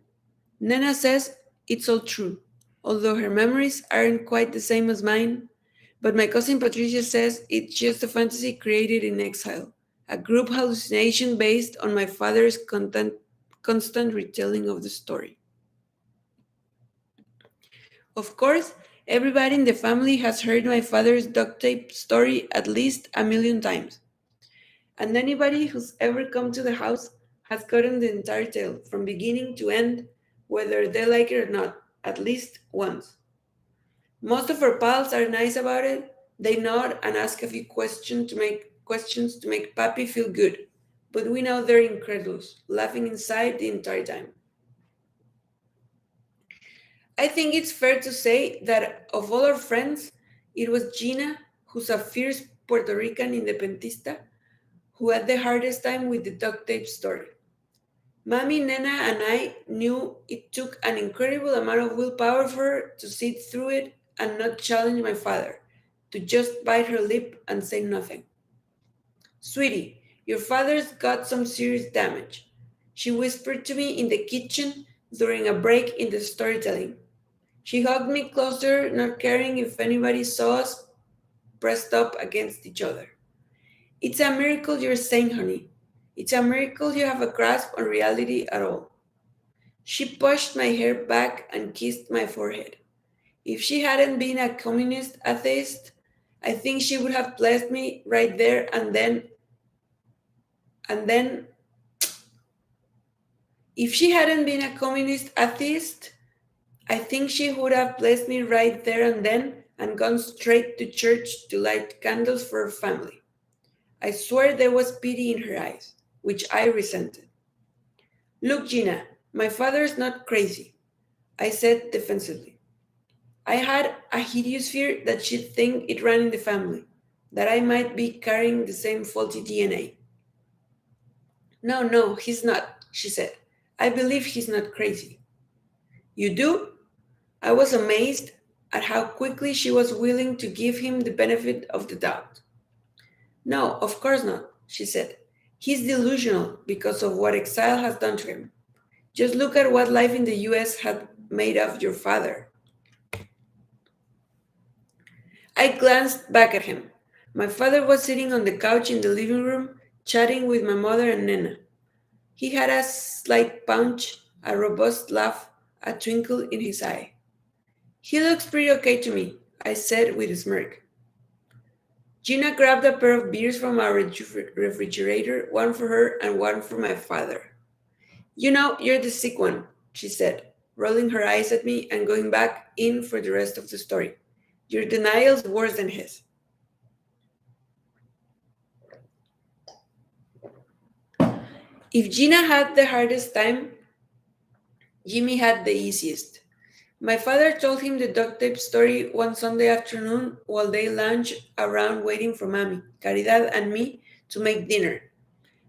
Nena says it's all true, although her memories aren't quite the same as mine. But my cousin Patricia says it's just a fantasy created in exile, a group hallucination based on my father's constant retelling of the story. Of course, everybody in the family has heard my father's duct tape story at least a million times. And anybody who's ever come to the house has gotten the entire tale from beginning to end, whether they like it or not, at least once. Most of our pals are nice about it. They nod and ask a few questions to make Papi feel good. But we know they're incredulous, laughing inside the entire time. I think it's fair to say that of all our friends, it was Gina, who's a fierce Puerto Rican independentista, who had the hardest time with the duct tape story. Mami, Nena, and I knew it took an incredible amount of willpower for her to sit through it and not challenge my father, to just bite her lip and say nothing. Sweetie, your father's got some serious damage, she whispered to me in the kitchen during a break in the storytelling. She hugged me closer, not caring if anybody saw us pressed up against each other. It's a miracle you're sane, honey. It's a miracle you have a grasp on reality at all. She pushed my hair back and kissed my forehead. If she hadn't been a communist atheist, I think she would have blessed me right there and then if she hadn't been a communist atheist, I think she would have blessed me right there and then and gone straight to church to light candles for her family. I swear there was pity in her eyes, which I resented. Look, Gina, my father's not crazy, I said defensively. I had a hideous fear that she'd think it ran in the family, that I might be carrying the same faulty DNA. No, no, he's not, she said. I believe he's not crazy. You do? I was amazed at how quickly she was willing to give him the benefit of the doubt. No, of course not, she said. He's delusional because of what exile has done to him. Just look at what life in the US had made of your father. I glanced back at him. My father was sitting on the couch in the living room, chatting with my mother and Nena. He had a slight punch, a robust laugh, a twinkle in his eye. He looks pretty okay to me, I said with a smirk. Gina grabbed a pair of beers from our refrigerator, one for her and one for my father. You know, you're the sick one, she said, rolling her eyes at me and going back in for the rest of the story. Your denial's worse than his. If Gina had the hardest time, Jimmy had the easiest. My father told him the duct tape story one Sunday afternoon while they lounged around waiting for Mommy, Caridad, and me to make dinner.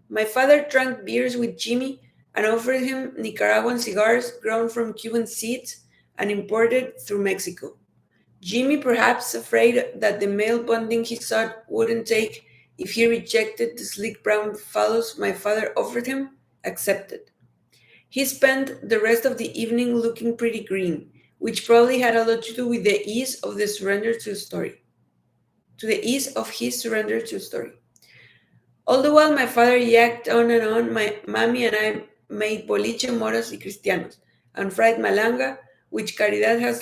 My father drank beers with Jimmy and offered him Nicaraguan cigars grown from Cuban seeds and imported through Mexico. Jimmy, perhaps afraid that the male bonding he sought wouldn't take if he rejected the sleek brown fellows my father offered him, accepted. He spent the rest of the evening looking pretty green, which probably had a lot to do with the ease of the surrender to story. To the ease of his surrender to story. All the while my father yacked on, my mammy and I made boliche moros y cristianos and fried malanga, which Caridad had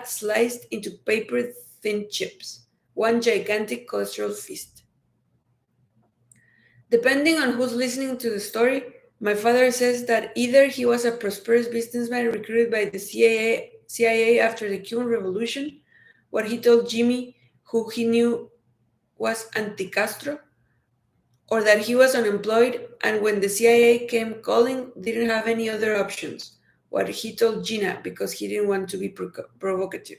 sliced into paper thin chips. One gigantic cultural feast. Depending on who's listening to the story, my father says that either he was a prosperous businessman recruited by the CIA after the Cuban Revolution, what he told Jimmy, who he knew was anti Castro, or that he was unemployed and when the CIA came calling, didn't have any other options, what he told Gina because he didn't want to be provocative.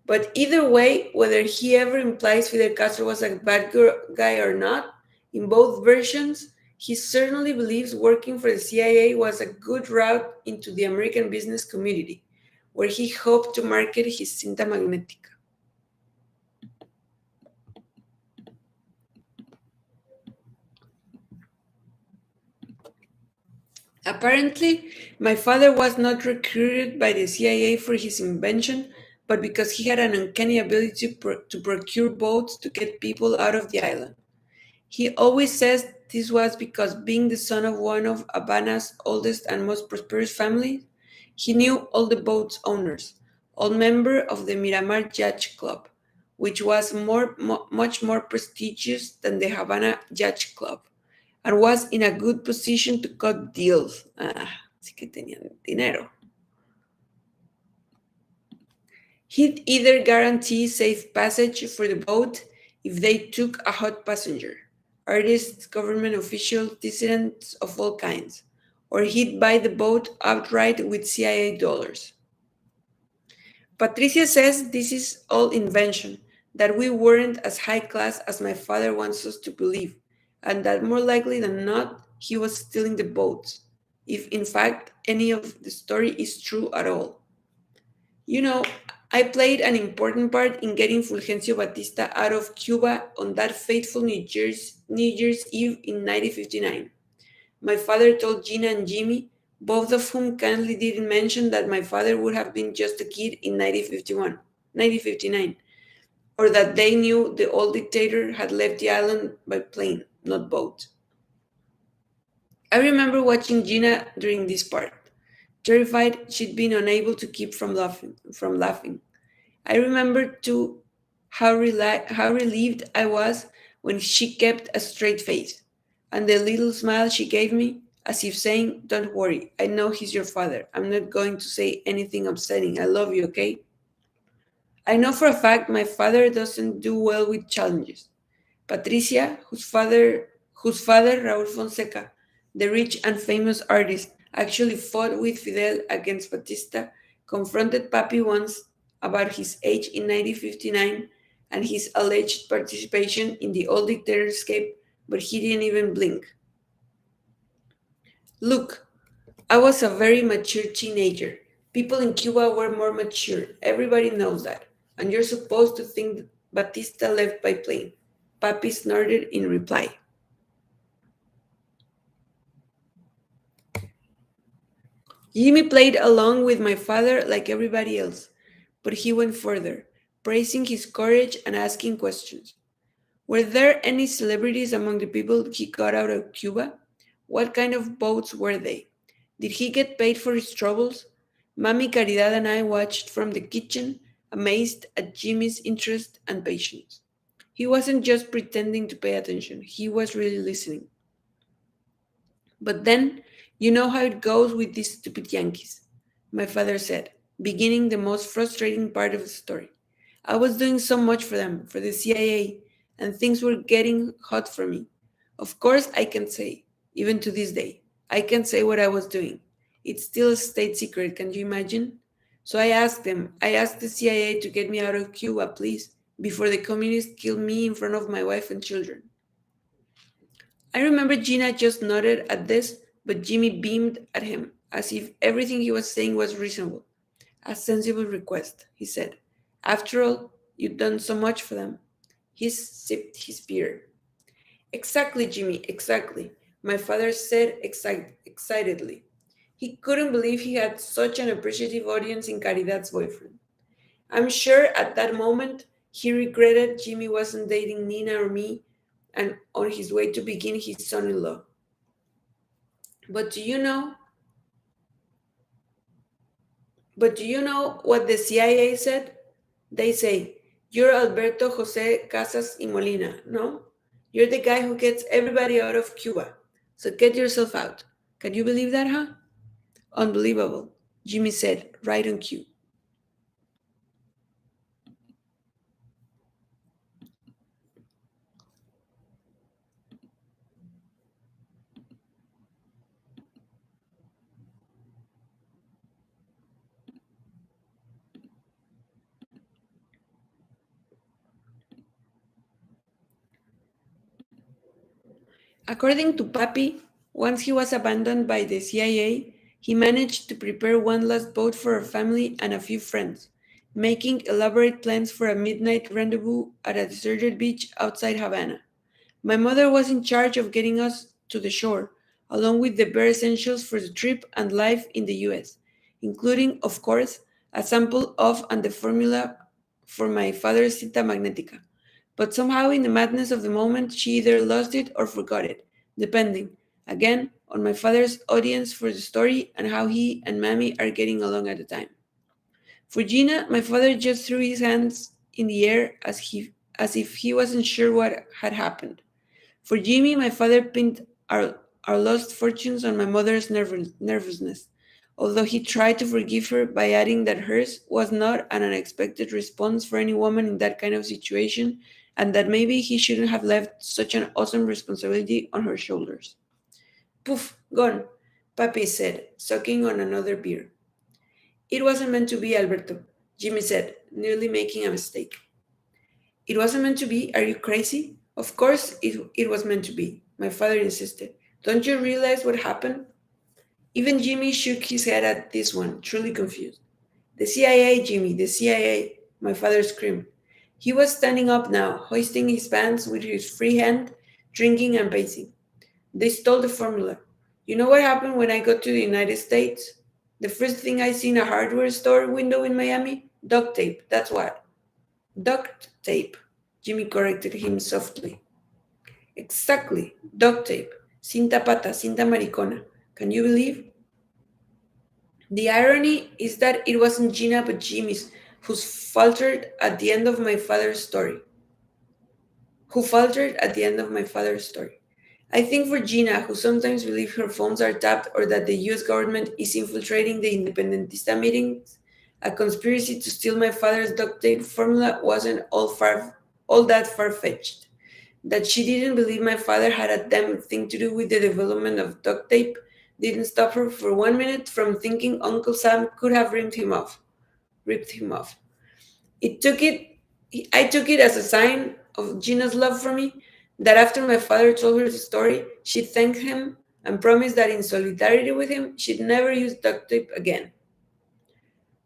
But either way, whether he ever implies Fidel Castro was a bad guy or not, in both versions, he certainly believes working for the CIA was a good route into the American business community, where he hoped to market his cinta magnética. Apparently, my father was not recruited by the CIA for his invention, but because he had an uncanny ability to procure boats to get people out of the island. He always says this was because, being the son of one of Havana's oldest and most prosperous families, he knew all the boat's owners, all members of the Miramar Yacht Club, which was much more prestigious than the Havana Yacht Club, and was in a good position to cut deals. Así que tenían dinero. He'd either guarantee safe passage for the boat if they took a hot passenger, artists, government officials, dissidents of all kinds, or he'd buy the boat outright with CIA dollars. Patricia says this is all invention, that we weren't as high class as my father wants us to believe, and that more likely than not, he was stealing the boats, if in fact any of the story is true at all. You know, I played an important part in getting Fulgencio Batista out of Cuba on that fateful New Year's Eve in 1959. My father told Gina and Jimmy, both of whom kindly didn't mention that my father would have been just a kid in 1959, or that they knew the old dictator had left the island by plane, not boat. I remember watching Gina during this part, terrified she'd been unable to keep from laughing. I remember too how relieved I was when she kept a straight face, and the little smile she gave me, as if saying, "Don't worry, I know he's your father. I'm not going to say anything upsetting. I love you, okay?" I know for a fact my father doesn't do well with challenges. Patricia, whose father, Raúl Fonseca, the rich and famous artist, actually fought with Fidel against Batista, confronted Papi once about his age in 1959 and his alleged participation in the old dictator's escape, but he didn't even blink. Look, I was a very mature teenager. People in Cuba were more mature. Everybody knows that. And you're supposed to think that Batista left by plane. Papi snorted in reply. Jimmy played along with my father like everybody else, but he went further, praising his courage and asking questions. Were there any celebrities among the people he got out of Cuba? What kind of boats were they? Did he get paid for his troubles? Mami Caridad and I watched from the kitchen, amazed at Jimmy's interest and patience. He wasn't just pretending to pay attention, he was really listening. But then, you know how it goes with these stupid Yankees, my father said, beginning the most frustrating part of the story. I was doing so much for them, for the CIA, and things were getting hot for me. Of course, I can say, even to this day, I can say what I was doing. It's still a state secret, can you imagine? So I asked the CIA to get me out of Cuba, please, before the communists kill me in front of my wife and children. I remember Gina just nodded at this, but Jimmy beamed at him, as if everything he was saying was reasonable. A sensible request, he said. After all, you've done so much for them. He sipped his beer. Exactly, Jimmy, exactly, my father said excitedly. He couldn't believe he had such an appreciative audience in Caridad's boyfriend. I'm sure at that moment he regretted Jimmy wasn't dating Nina or me and on his way to begin his son in law. But do you know? But do you know what the CIA said? They say, you're Alberto Jose Casas y Molina, no? You're the guy who gets everybody out of Cuba. So get yourself out. Can you believe that, huh? Unbelievable, Jimmy said, right on cue. According to Papi, once he was abandoned by the CIA, he managed to prepare one last boat for a family and a few friends, making elaborate plans for a midnight rendezvous at a deserted beach outside Havana. My mother was in charge of getting us to the shore, along with the bare essentials for the trip and life in the US, including, of course, a sample of and the formula for my father's Cita Magnetica. But somehow, in the madness of the moment, she either lost it or forgot it, depending, again, on my father's audience for the story and how he and Mammy are getting along at the time. For Gina, my father just threw his hands in the air as if he wasn't sure what had happened. For Jimmy, my father pinned our lost fortunes on my mother's nervousness, although he tried to forgive her by adding that hers was not an unexpected response for any woman in that kind of situation, and that maybe he shouldn't have left such an awesome responsibility on her shoulders. Poof, gone, Papi said, sucking on another beer. It wasn't meant to be, Alberto, Jimmy said, nearly making a mistake. It wasn't meant to be? Are you crazy? Of course it was meant to be, my father insisted. Don't you realize what happened? Even Jimmy shook his head at this one, truly confused. The CIA, Jimmy, the CIA, my father screamed. He was standing up now, hoisting his pants with his free hand, drinking and pacing. They stole the formula. You know what happened when I got to the United States? The first thing I see in a hardware store window in Miami? Duct tape, that's what. Duct tape, Jimmy corrected him softly. Exactly, duct tape. Cinta pata, cinta maricona. Can you believe? The irony is that it wasn't Gina but Jimmy's who's faltered at the end of my father's story. Who faltered at the end of my father's story. I think for Gina, who sometimes believes her phones are tapped or that the US government is infiltrating the Independentista meetings, a conspiracy to steal my father's duct tape formula wasn't all that far fetched. That she didn't believe my father had a damn thing to do with the development of duct tape didn't stop her for 1 minute from thinking Uncle Sam could have ripped him off. It took it I took it as a sign of Gina's love for me that after my father told her the story, she thanked him and promised that in solidarity with him, she'd never use duct tape again.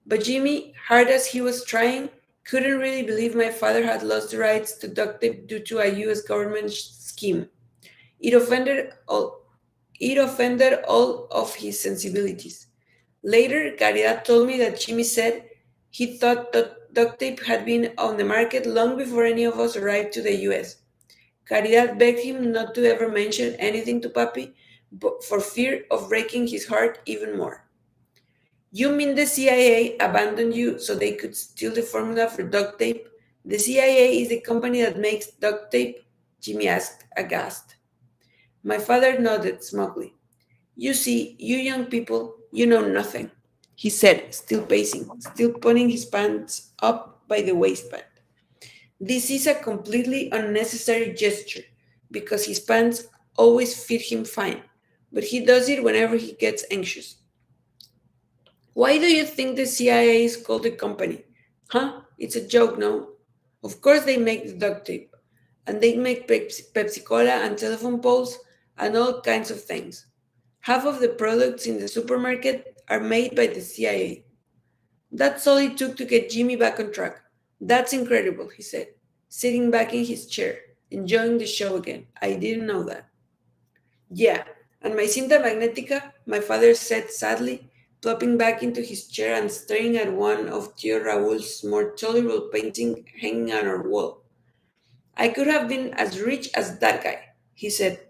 But Jimmy, hard as he was trying, couldn't really believe my father had lost the rights to duct tape due to a US government scheme. It offended all it offended all of his sensibilities. Later, Caridad told me that Jimmy said he thought that duct tape had been on the market long before any of us arrived to the US. Caridad begged him not to ever mention anything to Papi for fear of breaking his heart even more. You mean the CIA abandoned you so they could steal the formula for duct tape? The CIA is the company that makes duct tape? Jimmy asked, aghast. My father nodded smugly. You see, you young people, you know nothing, he said, still pacing, still putting his pants up by the waistband. This is a completely unnecessary gesture because his pants always fit him fine, but he does it whenever he gets anxious. Why do you think the CIA is called a company? Huh? It's a joke, no? Of course they make the duct tape, and they make Pepsi Cola and telephone poles and all kinds of things. Half of the products in the supermarket are made by the CIA. That's all it took to get Jimmy back on track. That's incredible, he said, sitting back in his chair, enjoying the show again. I didn't know that. Yeah, and my cinta magnetica, my father said sadly, plopping back into his chair and staring at one of Tio Raul's more tolerable painting hanging on our wall. I could have been as rich as that guy, he said,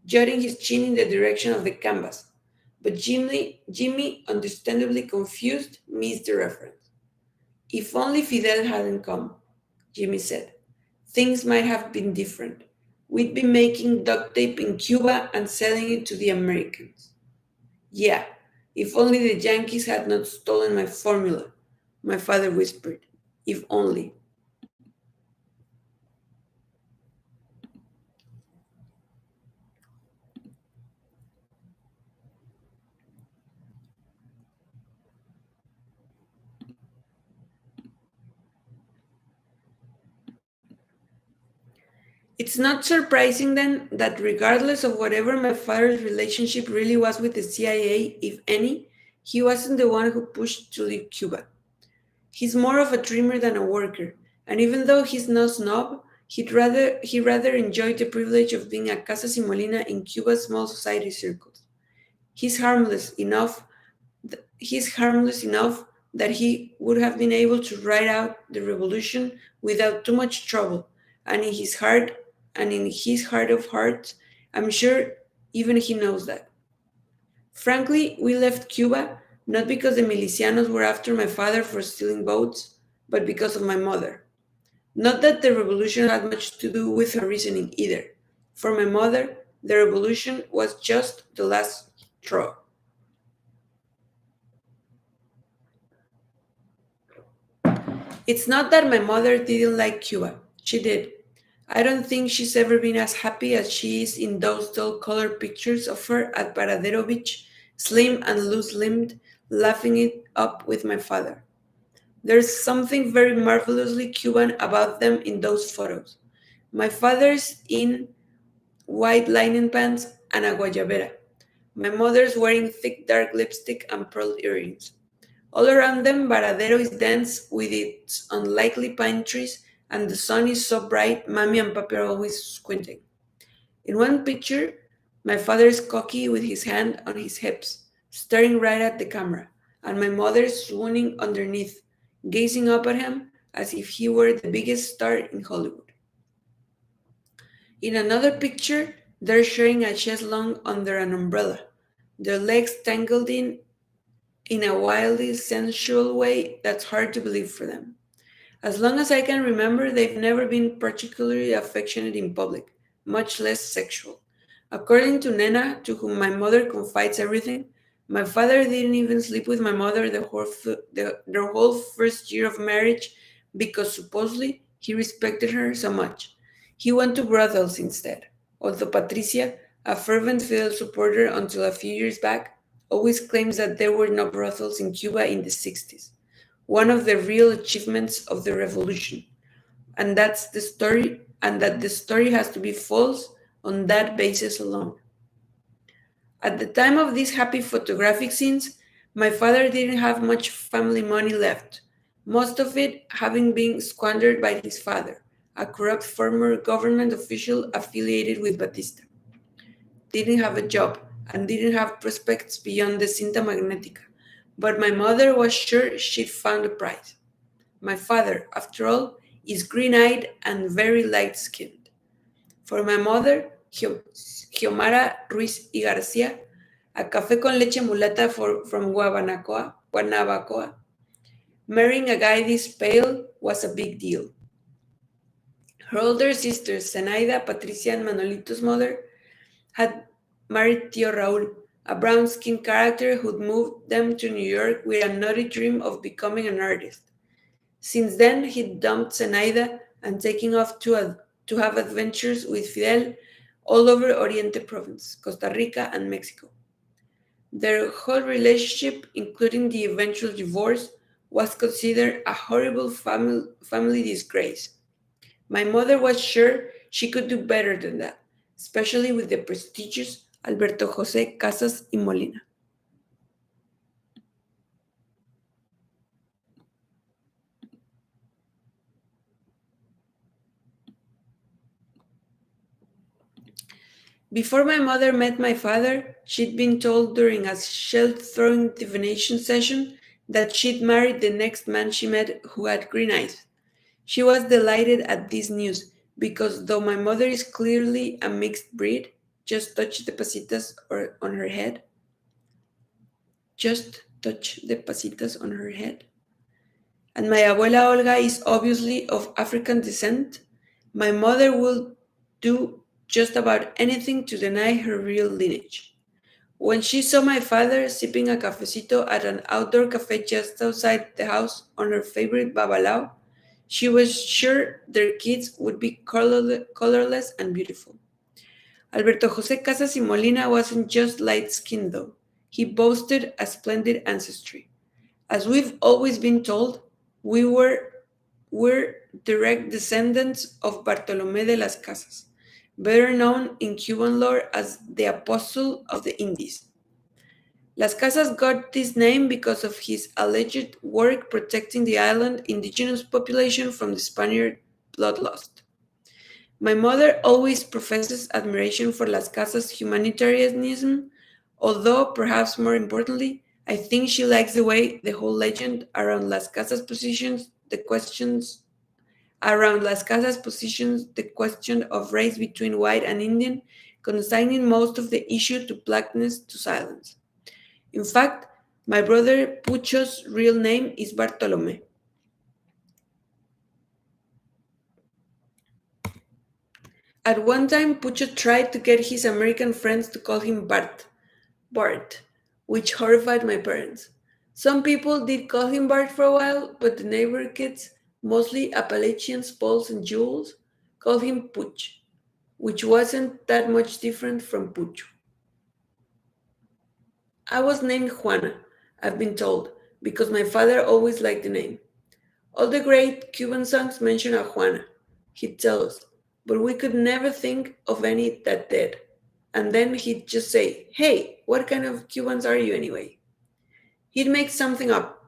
jutting his chin in the direction of the canvas. But Jimmy, understandably confused, missed the reference. If only Fidel hadn't come, Jimmy said. Things might have been different. We'd be making duct tape in Cuba and selling it to the Americans. Yeah, if only the Yankees had not stolen my formula, my father whispered. If only. It's not surprising then that regardless of whatever my father's relationship really was with the CIA, if any, he wasn't the one who pushed to leave Cuba. He's more of a dreamer than a worker, and even though he's no snob, he rather enjoyed the privilege of being a Casa Simolina in Cuba's small society circles. He's harmless enough he's harmless enough that he would have been able to ride out the revolution without too much trouble, and in his heart of hearts, I'm sure even he knows that. Frankly, we left Cuba not because the milicianos were after my father for stealing boats, but because of my mother. Not that the revolution had much to do with her reasoning either. For my mother, the revolution was just the last straw. It's not that my mother didn't like Cuba. She did. I don't think she's ever been as happy as she is in those dull colored pictures of her at Paradero Beach, slim and loose limbed, laughing it up with my father. There's something very marvelously Cuban about them in those photos. My father's in white linen pants and a guayabera. My mother's wearing thick dark lipstick and pearl earrings. All around them, Varadero is dense with its unlikely pine trees, and the sun is so bright, Mommy and Papi are always squinting. In one picture, my father is cocky with his hand on his hips, staring right at the camera, and my mother is swooning underneath, gazing up at him as if he were the biggest star in Hollywood. In another picture, they're sharing a chaiselong under an umbrella, their legs tangled in a wildly sensual way that's hard to believe for them. As long as I can remember, they've never been particularly affectionate in public, much less sexual. According to Nena, to whom my mother confides everything, my father didn't even sleep with my mother their whole first year of marriage because supposedly he respected her so much. He went to brothels instead, although Patricia, a fervent Fidel supporter until a few years back, always claims that there were no brothels in Cuba in the 60s, one of the real achievements of the revolution, and that the story has to be false on that basis alone. At the time of these happy photographic scenes, my father didn't have much family money left, most of it having been squandered by his father, a corrupt former government official affiliated with Batista. Didn't have a job and didn't have prospects beyond the Cinta Magnetica, but my mother was sure she'd found a prize. My father, after all, is green eyed and very light skinned. For my mother, Xiomara Ruiz y Garcia, a café con leche mulata from Guanabacoa, marrying a guy this pale was a big deal. Her older sisters, Zenaida, Patricia, and Manolito's mother, had married Tio Raul, a brown skinned character who'd moved them to New York with a naughty dream of becoming an artist. Since then, he'd dumped Zenaida and taken off to have adventures with Fidel, all over Oriente Province, Costa Rica, and Mexico. Their whole relationship, including the eventual divorce, was considered a horrible family disgrace. My mother was sure she could do better than that, especially with the prestigious Alberto José Casas y Molina. Before my mother met my father, she'd been told during a shell throwing divination session that she'd married the next man she met who had green eyes. She was delighted at this news because though my mother is clearly a mixed breed, just touch the pasitas or on her head, just touch the pasitas on her head. And my abuela Olga is obviously of African descent, my mother will do just about anything to deny her real lineage. When she saw my father sipping a cafecito at an outdoor cafe just outside the house on her favorite babalao, she was sure their kids would be colorless and beautiful. Alberto José Casas y Molina wasn't just light skinned though. He boasted a splendid ancestry. As we've always been told, we were direct descendants of Bartolomé de las Casas, better known in Cuban lore as the Apostle of the Indies. Las Casas got this name because of his alleged work protecting the island indigenous population from the Spaniard bloodlust. My mother always professes admiration for Las Casas' humanitarianism, although perhaps more importantly, I think she likes the way the whole legend around Las Casas positions the questions around Las Casas positions the question of race between white and Indian, consigning most of the issue to blackness to silence. In fact, my brother Pucho's real name is Bartolome. At one time, Pucho tried to get his American friends to call him Bart, which horrified my parents. Some people did call him Bart for a while, but the neighbor kids, mostly Appalachians, Pauls, and Jules, called him Puch, which wasn't that much different from Pucho. I was named Juana, I've been told, because my father always liked the name. All the great Cuban songs mention a Juana, he'd tell us, but we could never think of any that did. And then he'd just say, "Hey, what kind of Cubans are you anyway?" He'd make something up,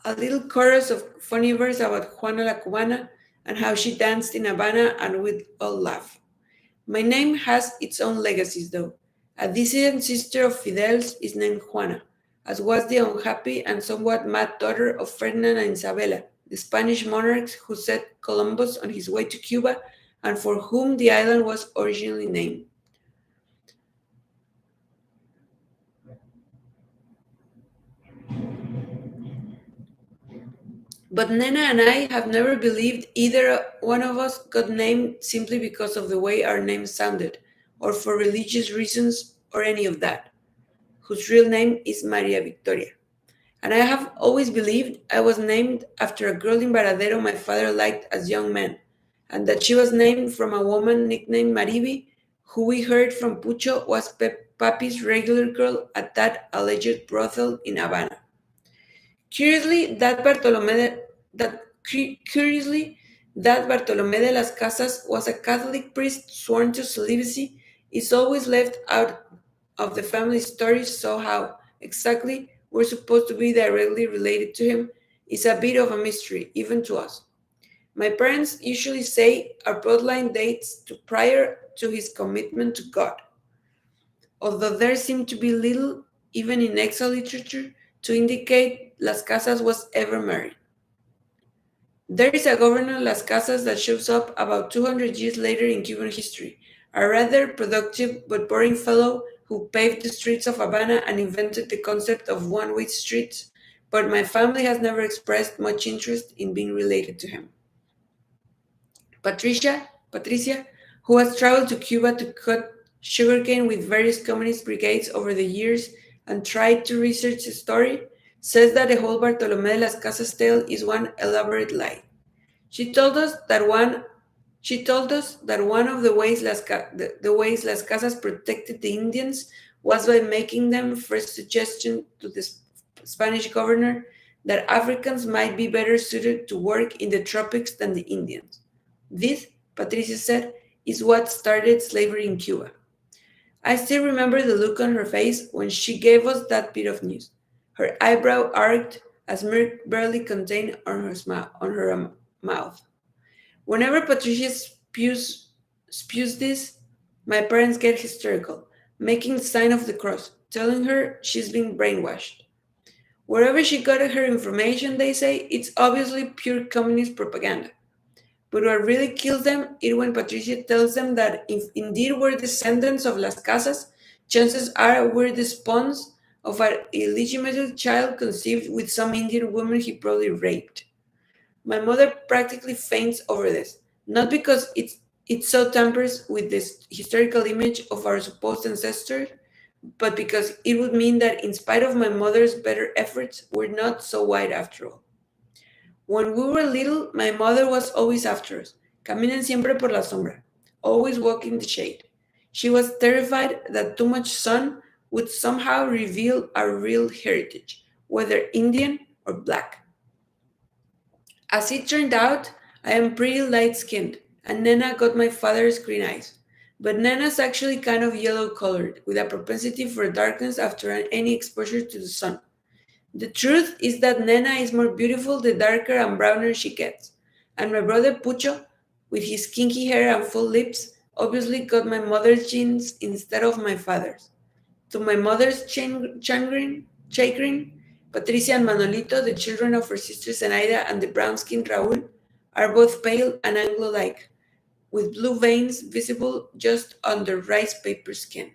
a little chorus of funny verse about Juana la Cubana and how she danced in Havana, and we'd all laugh. My name has its own legacies, though. A dissident sister of Fidel's is named Juana, as was the unhappy and somewhat mad daughter of Ferdinand and Isabella, the Spanish monarchs who set Columbus on his way to Cuba and for whom the island was originally named. But Nena and I have never believed either one of us got named simply because of the way our names sounded, or for religious reasons, or any of that, whose real name is Maria Victoria. And I have always believed I was named after a girl in Varadero my father liked as young men, and that she was named from a woman nicknamed Maribi, who we heard from Pucho was Papi's regular girl at that alleged brothel in Havana. Curiously, curiously, that Bartolomé de las Casas was a Catholic priest sworn to celibacy is always left out of the family stories, so how exactly we're supposed to be directly related to him is a bit of a mystery, even to us. My parents usually say our bloodline dates to prior to his commitment to God, although there seemed to be little, even in exile literature, to indicate Las Casas was ever married. There is a governor Las Casas that shows up about 200 years later in Cuban history, a rather productive but boring fellow who paved the streets of Havana and invented the concept of one-way streets, but my family has never expressed much interest in being related to him. Patricia, who has traveled to Cuba to cut sugarcane with various communist brigades over the years and tried to research the story, says that the whole Bartolomé de las Casas tale is one elaborate lie. She told us that one She told us that one of the ways Las Casas protected the Indians was by making them first suggestion to the Spanish governor that Africans might be better suited to work in the tropics than the Indians. This, Patricia said, is what started slavery in Cuba. I still remember the look on her face when she gave us that bit of news. Her eyebrow arched as milk barely contained on her mouth. Whenever Patricia spews this, my parents get hysterical, making the sign of the cross, telling her she's been brainwashed. Wherever she got her information, they say it's obviously pure communist propaganda. But what really kills them is when Patricia tells them that if indeed we're descendants of Las Casas, chances are we're the spawns of an illegitimate child conceived with some Indian woman he probably raped. My mother practically faints over this, not because it so tampers with this historical image of our supposed ancestors, but because it would mean that in spite of my mother's better efforts, we're not so white after all. When we were little, my mother was always after us, caminen siempre por la sombra, always walking the shade. She was terrified that too much sun would somehow reveal our real heritage, whether Indian or black. As it turned out, I am pretty light skinned, and Nena got my father's green eyes. But Nena's actually kind of yellow colored, with a propensity for darkness after any exposure to the sun. The truth is that Nena is more beautiful the darker and browner she gets. And my brother Pucho, with his kinky hair and full lips, obviously got my mother's genes instead of my father's. To my mother's chagrin, Patricia and Manolito, the children of her sister Zenaida and the brown-skinned Raúl, are both pale and Anglo-like, with blue veins visible just under rice paper skin.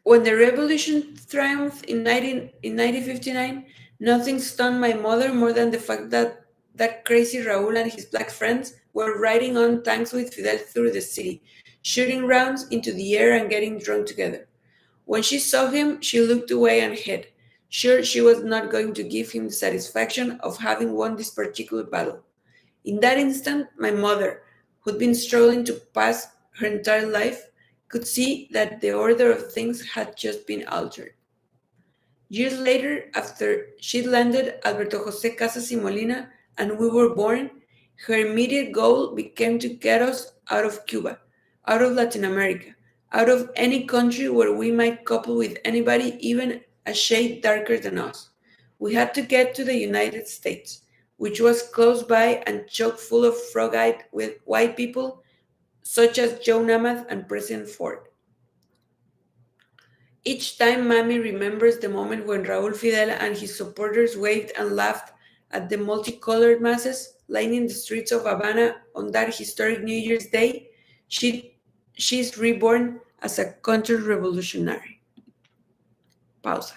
When the revolution triumphed in 1959, nothing stunned my mother more than the fact that that crazy Raúl and his black friends were riding on tanks with Fidel through the city, shooting rounds into the air and getting drunk together. When she saw him, she looked away and hid, sure she was not going to give him the satisfaction of having won this particular battle. In that instant, my mother, who'd been struggling to pass her entire life, could see that the order of things had just been altered. Years later, after she'd landed Alberto Jose Casas y Molina and we were born, her immediate goal became to get us out of Cuba, out of Latin America, out of any country where we might couple with anybody even a shade darker than us. We had to get to the United States, which was close by and chock full of frog-eyed with white people such as Joe Namath and President Ford. Each time Mammy remembers the moment when Raúl Fidel and his supporters waved and laughed at the multicolored masses lining the streets of Havana on that historic New Year's Day, she's reborn as a counter-revolutionary. Pausa.